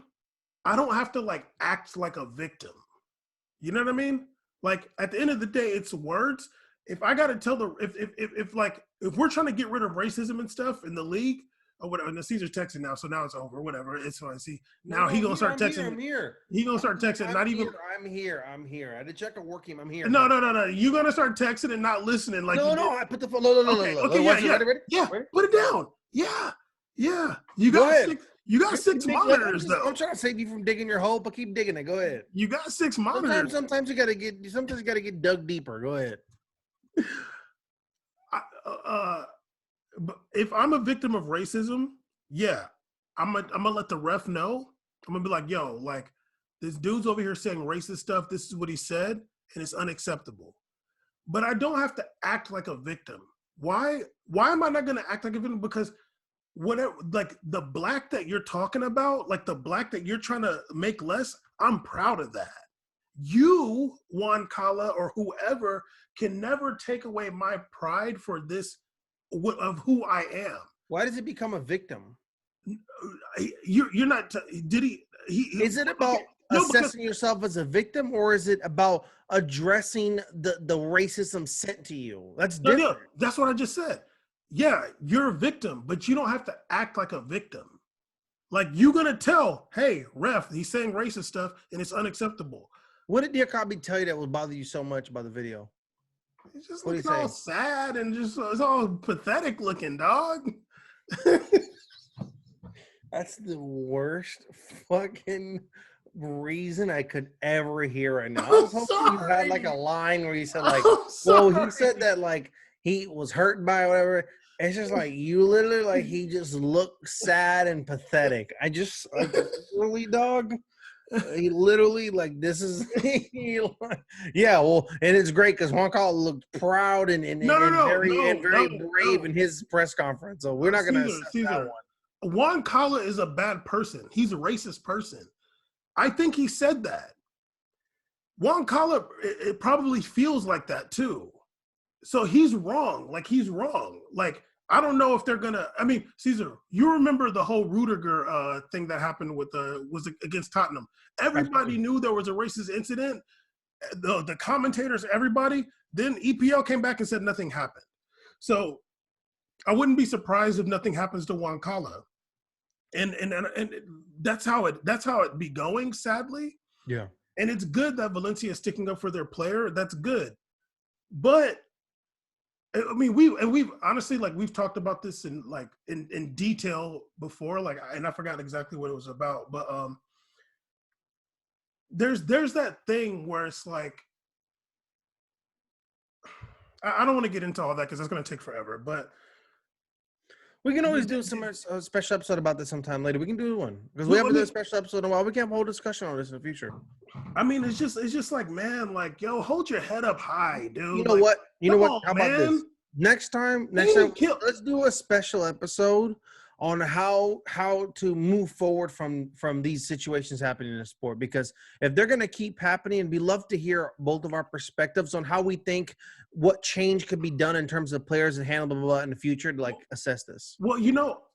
Speaker 1: I don't have to like act like a victim. You know what I mean? Like at the end of the day, it's words. If I got to tell if we're trying to get rid of racism and stuff in the league or whatever, and the Caesar's texting now, so now it's over, whatever. It's fine. See, now he gonna start texting.
Speaker 2: I'm here.
Speaker 1: He gonna start texting. Not even.
Speaker 2: I'm here. I had to check a work team. I'm here.
Speaker 1: No. You gonna start texting and not listening. Like
Speaker 2: no. I put the phone. No.
Speaker 1: Okay, yeah. Ready? Put it down. Yeah. You got six monitors though.
Speaker 2: I'm trying to save you from digging your hole, but keep digging it. Go ahead.
Speaker 1: You got 6 monitors.
Speaker 2: Sometimes you gotta get dug deeper. Go ahead.
Speaker 1: But if I'm a victim of racism, yeah, I'm gonna let the ref know. I'm gonna be like, yo, like this dude's over here saying racist stuff. This is what he said, and it's unacceptable. But I don't have to act like a victim. Why am I not gonna act like a victim? Because whatever, like the black that you're talking about, like the black that you're trying to make less, I'm proud of that. You, Juan Cala, or whoever, can never take away my pride for this of who I am.
Speaker 2: Why does it become a victim?
Speaker 1: You're not. Did he?
Speaker 2: Is it about assessing yourself as a victim, or is it about addressing the racism sent to you? That's different.
Speaker 1: No, that's what I just said. Yeah, you're a victim, but you don't have to act like a victim. Like you're gonna tell, hey, ref, he's saying racist stuff and it's unacceptable.
Speaker 2: What did Diakhaby tell you that would bother you so much about the video?
Speaker 1: It's just looking all sad and just it's all pathetic looking, dog.
Speaker 2: That's the worst fucking reason I could ever hear right now. I was hoping you had like a line where you said like, well, he said that like he was hurt by whatever. It's just like you literally like he just looked sad and pathetic. I just like really, dog. He literally like this is yeah, well, and it's great because Juan Cala looked proud and very brave in his press conference. So we're not gonna accept that one.
Speaker 1: Juan Cala is a bad person. He's a racist person. I think he said that. Juan Cala, it probably feels like that too. So he's wrong. Like he's wrong. Like I don't know if they're gonna. I mean, Caesar, you remember the whole Rudiger thing that happened with was against Tottenham. Everybody knew there was a racist incident. The commentators, everybody. Then EPL came back and said nothing happened. So I wouldn't be surprised if nothing happens to Juan Cala. And that's how it be going. Sadly,
Speaker 2: yeah.
Speaker 1: And it's good that Valencia is sticking up for their player. That's good, but. I mean, we've honestly like we've talked about this in detail before, like, and I forgot exactly what it was about, but there's that thing where it's like I don't want to get into all that because it's going to take forever, but
Speaker 2: we can always do some special episode about this sometime later. We can do one because we haven't done a special episode in a while. We can have a whole discussion on this in the future.
Speaker 1: I mean, it's just like, man, like, yo, hold your head up high, dude.
Speaker 2: You know what? How about this? Next time, let's do a special episode on how to move forward from these situations happening in the sport. Because if they're going to keep happening, we'd love to hear both of our perspectives on how we think what change could be done in terms of players and handle blah, blah, blah in the future to like assess this.
Speaker 1: Well,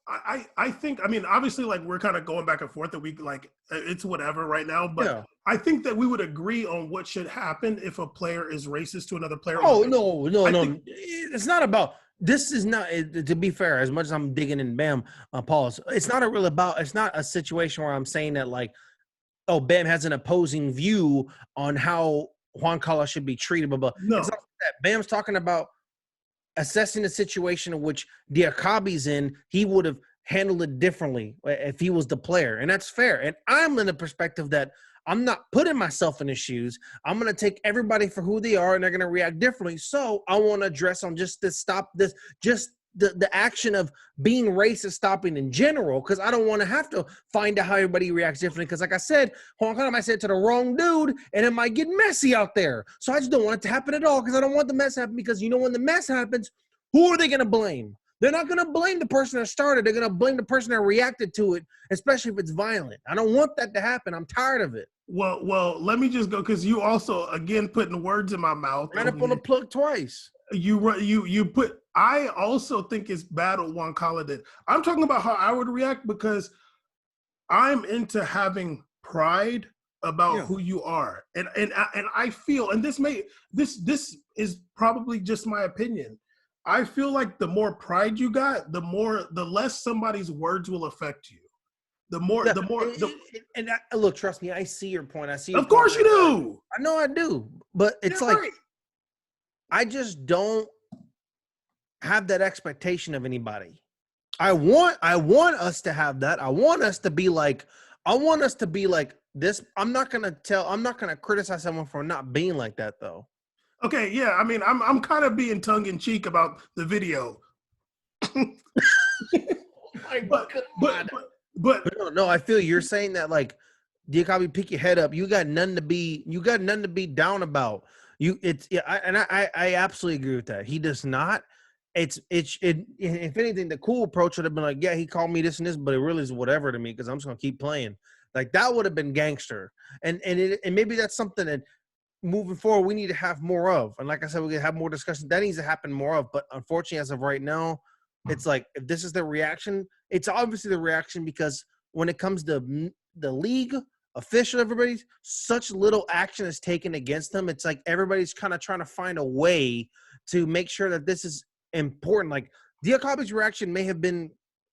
Speaker 1: I think, I mean, obviously, like we're kind of going back and forth that we like it's whatever right now, but yeah. I think that we would agree on what should happen if a player is racist to another player.
Speaker 2: Oh, no. It's not about – this is not – to be fair, as much as I'm digging in Bam, pause, it's not a situation where I'm saying that like, oh, Bam has an opposing view on how Juan Cala should be treated, blah, blah.
Speaker 1: No.
Speaker 2: It's not that. Bam's talking about assessing the situation in which Diakhaby's in. He would have handled it differently if he was the player, and that's fair. And I'm in the perspective that I'm not putting myself in his shoes. I'm going to take everybody for who they are, and they're going to react differently. So I want to address on just the action of being racist stopping in general, because I don't want to have to find out how everybody reacts differently. Because like I said, Juan Cala might say it to the wrong dude, and it might get messy out there. So I just don't want it to happen at all, because I don't want the mess to happen. Because when the mess happens, who are they going to blame? They're not going to blame the person that started. They're going to blame the person that reacted to it, especially if it's violent. I don't want that to happen. I'm tired of it.
Speaker 1: Well, let me just go, because you also, again, putting words in my mouth.
Speaker 2: Right up on the plug twice.
Speaker 1: You put, I also think it's bad what Juan Cala did. I'm talking about how I would react, because I'm into having pride about
Speaker 2: Yeah.
Speaker 1: who you are. And I feel, and this is probably just my opinion. I feel like the more pride you got, the less somebody's words will affect you.
Speaker 2: No,
Speaker 1: The
Speaker 2: look, trust me, I see your point. I see your
Speaker 1: Of
Speaker 2: point.
Speaker 1: course you do.
Speaker 2: I know I do, but it's
Speaker 1: Yeah,
Speaker 2: like
Speaker 1: right.
Speaker 2: I just don't have that expectation of anybody. I want us to have that. I want us to be like this. I'm not gonna criticize someone for not being like that though.
Speaker 1: Okay, yeah. I mean, I'm kind of being tongue in cheek about the video.
Speaker 2: My
Speaker 1: but,
Speaker 2: God.
Speaker 1: but
Speaker 2: No, I feel you're saying that like Diakhaby, pick your head up. You got nothing to be down about. I absolutely agree with that. He does not. If anything, the cool approach would have been like, yeah, he called me this and this, but it really is whatever to me because I'm just gonna keep playing. Like that would have been gangster. And maybe that's something that moving forward we need to have more of. And like I said, we can have more discussion. That needs to happen more of. But unfortunately, as of right now, it's like if this is the reaction, it's obviously the reaction because when it comes to the league official, everybody's such little action is taken against them. It's like everybody's kind of trying to find a way to make sure that this is important. Like Diakhaby's reaction may have been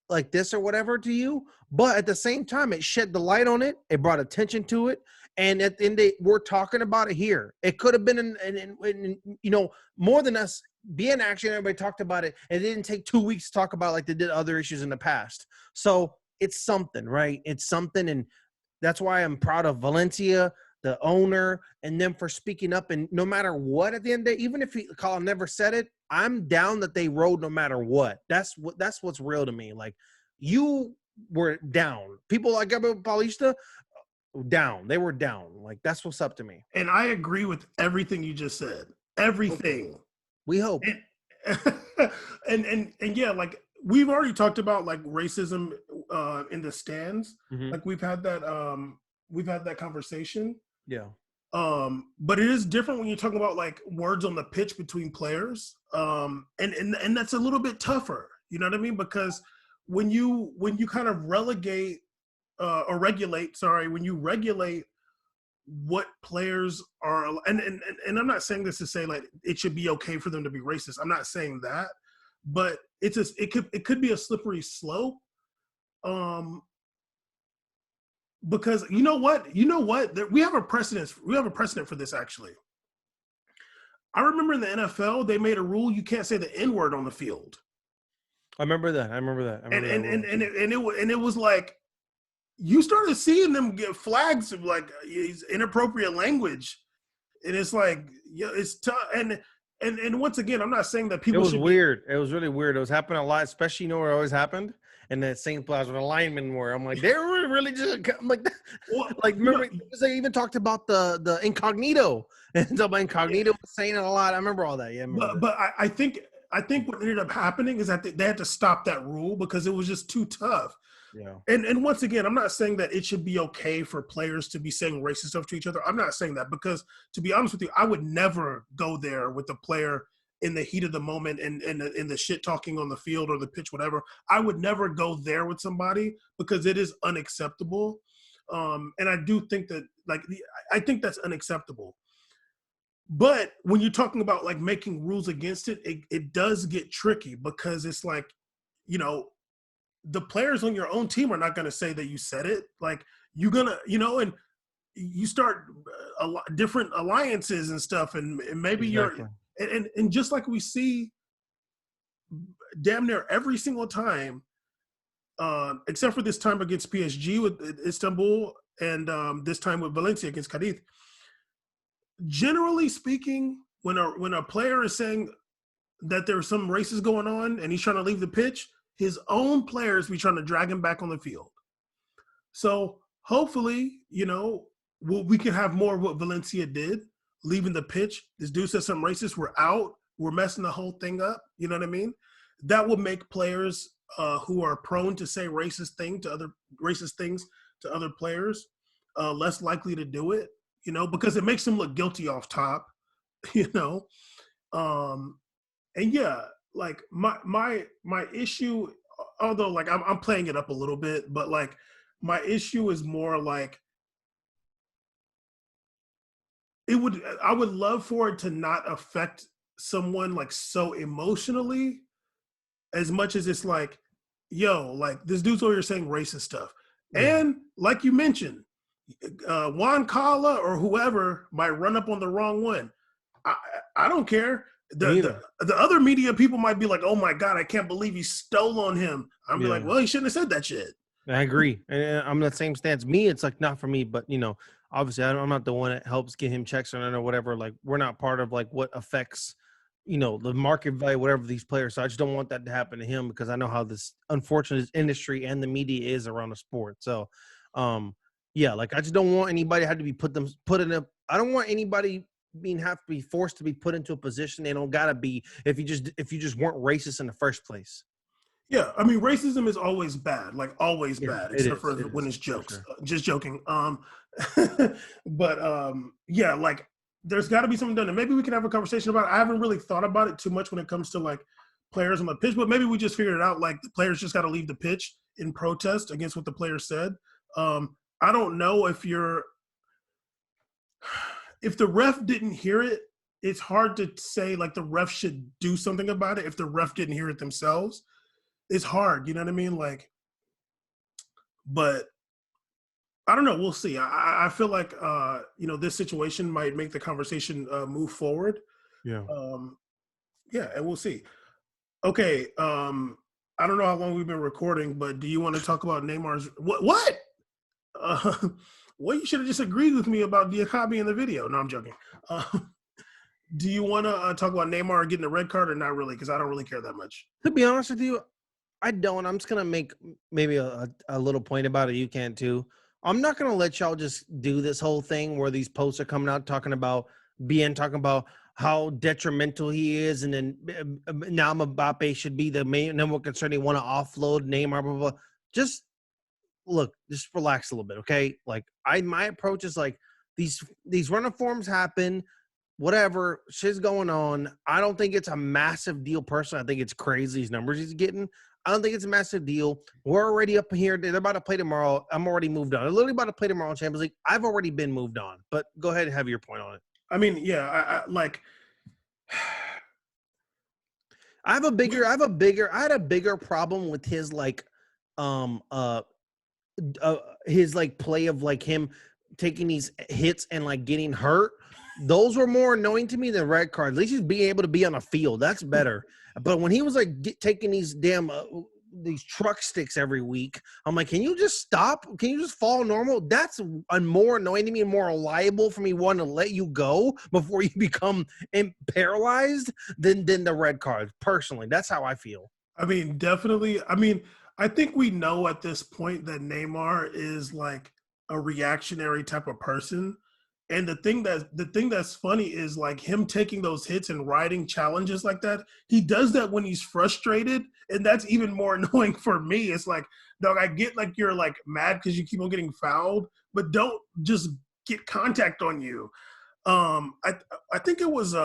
Speaker 2: like this or whatever to you, but at the same time, it shed the light on it. It brought attention to it. And at the end, we're talking about it here. It could have been, in more than us being action. Everybody talked about it. And it didn't take 2 weeks to talk about it like they did other issues in the past. So it's something, right? It's something. And that's why I'm proud of Valencia, the owner, and them for speaking up. And no matter what, at the end of the day, even if Cala never said it, I'm down that they rode no matter what. That's what's real to me. Like you were down. People like Gabriel Paulista, down. They were down. Like that's what's up to me.
Speaker 1: And I agree with everything you just said. Everything.
Speaker 2: We hope.
Speaker 1: And yeah, like we've already talked about like racism in the stands.
Speaker 2: Mm-hmm.
Speaker 1: Like we've had that conversation.
Speaker 2: Yeah.
Speaker 1: But it is different when you're talking about like words on the pitch between players. And that's a little bit tougher. You know what I mean? Because when you kind of regulate what players are, and I'm not saying this to say like it should be okay for them to be racist. I'm not saying that, but it could be a slippery slope. Because you know what, we have a precedent for this actually. I remember in the NFL they made a rule you can't say the N-word on the field.
Speaker 2: I remember that. And
Speaker 1: it was like you started seeing them get flags of like inappropriate language, and it's like it's tough. And once again, I'm not saying that people.
Speaker 2: It was weird. It was really weird. It was happening a lot, especially where it always happened. And that St. Plaza where the linemen were. I'm like, they were really just I'm like, remember they even talked about the incognito and somebody incognito was saying it a lot. I remember all that. Yeah,
Speaker 1: but I think what ended up happening is that they had to stop that rule because it was just too tough.
Speaker 2: Yeah.
Speaker 1: And once again, I'm not saying that it should be okay for players to be saying racist stuff to each other. I'm not saying that because, to be honest with you, I would never go there with the player in the heat of the moment and in the shit talking on the field or the pitch, whatever. I would never go there with somebody because it is unacceptable. And I do think that, I think that's unacceptable. But when you're talking about like making rules against it, it does get tricky because it's like, the players on your own team are not going to say that you said it. Like you're going to, and you start different alliances and stuff. And maybe
Speaker 2: exactly.
Speaker 1: And just like we see damn near every single time, except for this time against PSG with Istanbul and this time with Valencia against Cadiz, generally speaking, when a player is saying that there's some races going on and he's trying to leave the pitch, his own players be trying to drag him back on the field. So hopefully, we can have more of what Valencia did, leaving the pitch. This dude said something racist. We're out. We're messing the whole thing up. You know what I mean? That will make players who are prone to say racist things to other players less likely to do it. Because it makes them look guilty off top. And yeah. Like my issue, although like I'm playing it up a little bit, but like my issue is more like I would love for it to not affect someone like so emotionally as much as it's like, yo, like this dude's over here saying racist stuff.
Speaker 2: Yeah.
Speaker 1: And like you mentioned, Juan Cala or whoever might run up on the wrong one. I, I don't care. The other media people might be like, oh my God, I can't believe he stole on him. I'll be like, well, he shouldn't have said that shit.
Speaker 2: I agree. And I'm the same stance. Me, it's like not for me, but obviously I'm not the one that helps get him checks or whatever. Like we're not part of like what affects, the market value, whatever these players. So I just don't want that to happen to him because I know how this unfortunate industry and the media is around the sport. So, yeah, like I just don't want anybody had to be I don't want anybody have to be forced to be put into a position they don't gotta be if you just weren't racist in the first place.
Speaker 1: Yeah, I mean, racism is always bad, like always bad, except for when it's jokes.
Speaker 2: Sure.
Speaker 1: Just joking. But yeah, like there's got to be something done, and maybe we can have a conversation about it. I haven't really thought about it too much when it comes to like players on the pitch, but maybe we just figured it out. Like the players just got to leave the pitch in protest against what the player said. I don't know if the ref didn't hear it. It's hard to say like the ref should do something about it if the ref didn't hear it themselves. It's hard, you know what I mean? Like, but I don't know. We'll see. I feel like this situation might make the conversation move forward.
Speaker 2: Yeah.
Speaker 1: Yeah, and we'll see. Okay. I don't know how long we've been recording, but do you want to talk about Neymar's what? Well, you should have just agreed with me about Diakhaby in the video. No, I'm joking. Do you want to talk about Neymar getting a red card or not really? Because I don't really care that much.
Speaker 2: To be honest with you, I don't. I'm just going to make maybe a little point about it. You can too. I'm not going to let y'all just do this whole thing where these posts are coming out talking about how detrimental he is. And then now Mbappe should be the main number concern. They want to offload Neymar, blah, blah, blah. Just relax a little bit. Okay. Like my approach is like these run forms happen. Whatever shit's going on. I don't think it's a massive deal personally. I think it's crazy these numbers he's getting. I don't think it's a massive deal. We're already up here. They're about to play tomorrow. I'm already moved on. They're literally about to play tomorrow in Champions League. I've already been moved on. But go ahead and have your point on it.
Speaker 1: I mean, yeah,
Speaker 2: I had a bigger problem with his his like play of like him taking these hits and like getting hurt. Those were more annoying to me than red cards. At least he's being able to be on a field. That's better. But when he was like taking these damn these truck sticks every week, I'm like, can you just stop? Can you just fall normal? That's more annoying to me and more liable for me wanting to let you go before you become paralyzed than the red card. Personally, that's how I feel.
Speaker 1: I mean, definitely. I mean, I think we know at this point that Neymar is like a reactionary type of person. And the thing that's funny is like him taking those hits and riding challenges like that. He does that when he's frustrated, and that's even more annoying for me. It's like, dog, I get like you're like mad because you keep on getting fouled, but don't just get contact on you. I think it was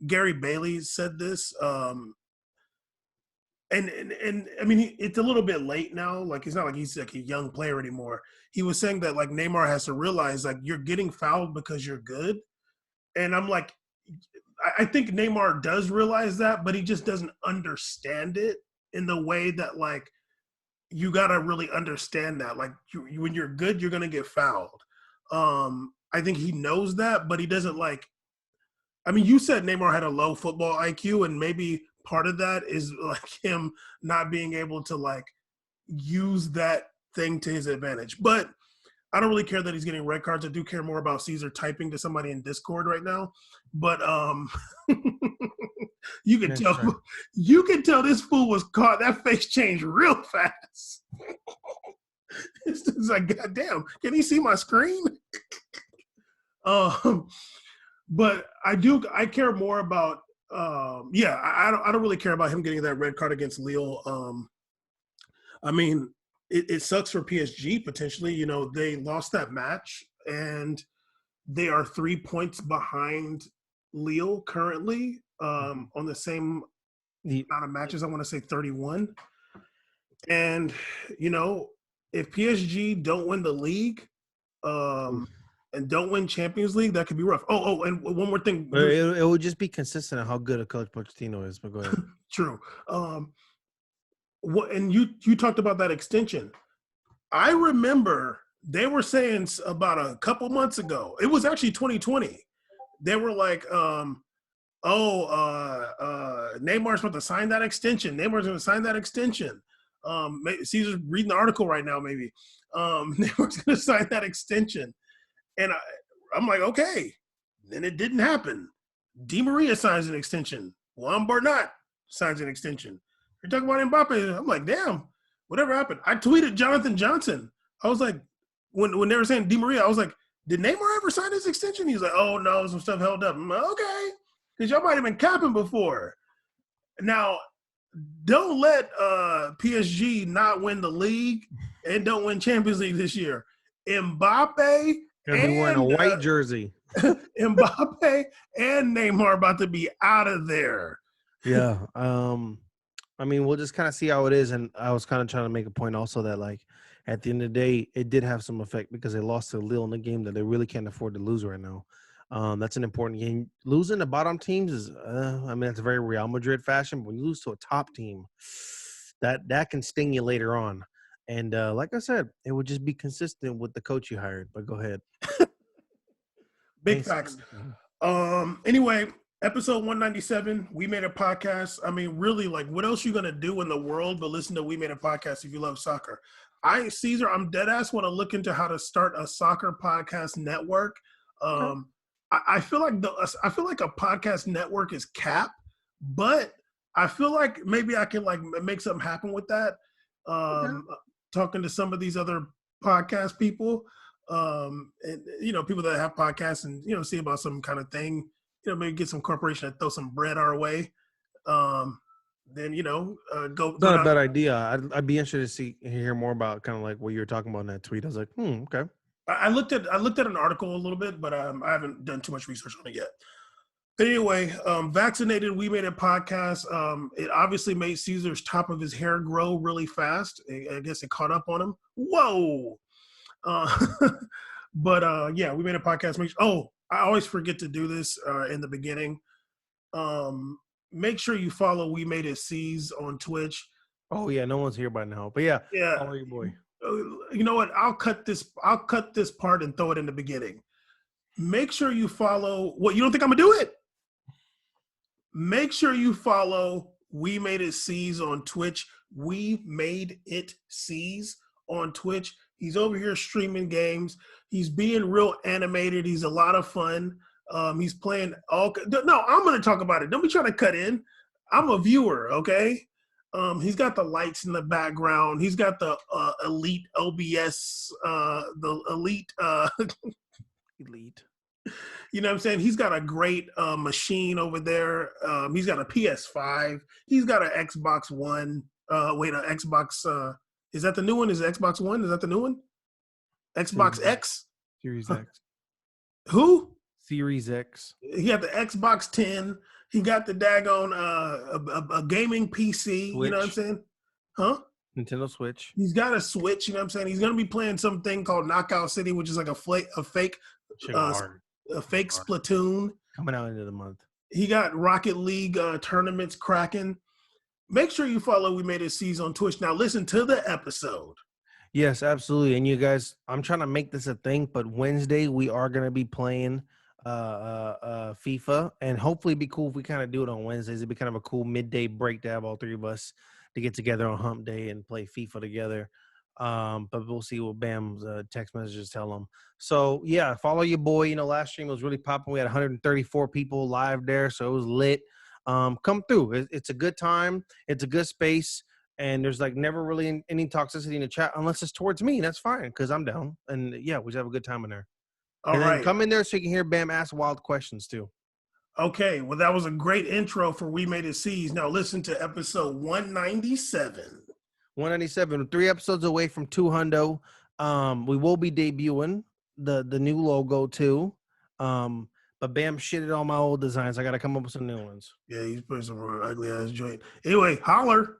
Speaker 1: Gary Bailey said this. And I mean, it's a little bit late now. Like, it's not like he's like a young player anymore. He was saying that like Neymar has to realize like you're getting fouled because you're good. And I'm like, I think Neymar does realize that, but he just doesn't understand it in the way that like you got to really understand that. Like when you're good, you're going to get fouled. I think he knows that, but he doesn't like, I mean, you said Neymar had a low football IQ, and maybe part of that is like him not being able to like use that thing to his advantage. But I don't really care that he's getting red cards. I do care more about Caesar typing to somebody in Discord right now. But you can tell this fool was caught. That face changed real fast. It's like, goddamn, can he see my screen? But I care more about I don't really care about him getting that red card against Lille. I mean, it sucks for PSG potentially. You know, they lost that match and they are 3 points behind Lille currently on the same amount of matches. I want to say 31. And, you know, if PSG don't win the league, and don't win Champions League, that could be rough. And one more thing.
Speaker 2: It would just be consistent on how good a coach Pochettino is. But go ahead.
Speaker 1: True. And you talked about that extension. I remember they were saying about a couple months ago. It was actually 2020. They were like, Neymar's about to sign that extension. Neymar's going to sign that extension. Caesar's reading the article right now, maybe. Neymar's going to sign that extension. And I'm like, okay. Then it didn't happen. Di Maria signs an extension. Juan Bernat signs an extension. You're talking about Mbappe. I'm like, damn, whatever happened? I tweeted Jonathan Johnson. I was like, when they were saying Di Maria, I was like, did Neymar ever sign his extension? He's like, oh, no, some stuff held up. I'm like, okay, because y'all might have been capping before. Now, don't let PSG not win the league and don't win Champions League this year. Mbappe
Speaker 2: Gonna be wearing a white jersey.
Speaker 1: Mbappe and Neymar about to be out of there.
Speaker 2: Yeah. I mean, we'll just kind of see how it is. And I was kind of trying to make a point also that, like, at the end of the day, it did have some effect because they lost to Lille in the game that they really can't afford to lose right now. That's an important game. Losing to bottom teams is, it's a very Real Madrid fashion. But when you lose to a top team, that can sting you later on. And like I said, it would just be consistent with the coach you hired. But go ahead.
Speaker 1: Big facts. Anyway, episode 197, We Made a Podcast. I mean, really, like, what else you going to do in the world but listen to We Made a Podcast if you love soccer? Caesar, I'm dead ass want to look into how to start a soccer podcast network. I feel like a podcast network is capped, but I feel like maybe I can like make something happen with that. Talking to some of these other podcast people, and people that have podcasts and see about some kind of thing. Maybe get some corporation to throw some bread our way. Then go.
Speaker 2: It's not a bad idea. I'd be interested to hear more about kind of like what you were talking about in that tweet. I was like, okay.
Speaker 1: I looked at an article a little bit, but I haven't done too much research on it yet. But anyway, Vaccinated, We Made a Podcast. It obviously made Caesar's top of his hair grow really fast. I guess it caught up on him. Whoa. But yeah, We Made a Podcast. I always forget to do this in the beginning. Make sure you follow WeMadeItCeez on Twitch.
Speaker 2: Oh yeah, no one's here by now. But yeah, follow your boy.
Speaker 1: You know what? I'll cut this part and throw it in the beginning. Make sure you follow. What, you don't think I'm gonna do it? Make sure you follow WeMadeItCeez on Twitch. WeMadeItCeez on Twitch. He's over here streaming games. He's being real animated. He's a lot of fun. He's playing all. No, I'm going to talk about it. Don't be trying to cut in. I'm a viewer, okay? He's got the lights in the background. He's got the elite OBS, the elite.
Speaker 2: Elite.
Speaker 1: You know what I'm saying? He's got a great machine over there. He's got a PS5. He's got an Xbox One. An Xbox. Is that the new one? Is it Xbox One? Is that the new one? Xbox X?
Speaker 2: Series X.
Speaker 1: Who?
Speaker 2: Series X.
Speaker 1: He got the Xbox 10. He got the daggone a gaming PC.
Speaker 2: Switch.
Speaker 1: You know what I'm saying? Huh?
Speaker 2: Nintendo Switch.
Speaker 1: He's got a Switch. You know what I'm saying? He's going to be playing something called Knockout City, which is like a fake Splatoon.
Speaker 2: Coming out into the month.
Speaker 1: He got Rocket League tournaments cracking. Make sure you follow WeMadeItCeez on Twitch. Now listen to the episode.
Speaker 2: Yes, absolutely. And you guys, I'm trying to make this a thing, but Wednesday we are going to be playing FIFA, and hopefully it'd be cool if we kind of do it on Wednesdays. It'd be kind of a cool midday break to have all three of us to get together on hump day and play FIFA together. But we'll see what Bam's text messages tell him. So yeah, follow your boy. Last stream was really popping. We had 134 people live there, so it was lit. Come through. It's a good time. It's a good space. And there's like never really any toxicity in the chat unless it's towards me. That's fine because I'm down. And yeah, we just have a good time in there.
Speaker 1: All right.
Speaker 2: Come in there so you can hear Bam ask wild questions too.
Speaker 1: Okay. Well, that was a great intro for WeMadeItCeez. Now listen to episode 197.
Speaker 2: 197. 3 episodes away from 200. We will be debuting the new logo too. But Bam shitted on my old designs. I got to come up with some new ones.
Speaker 1: Yeah, he's putting some ugly ass joint. Anyway, holler.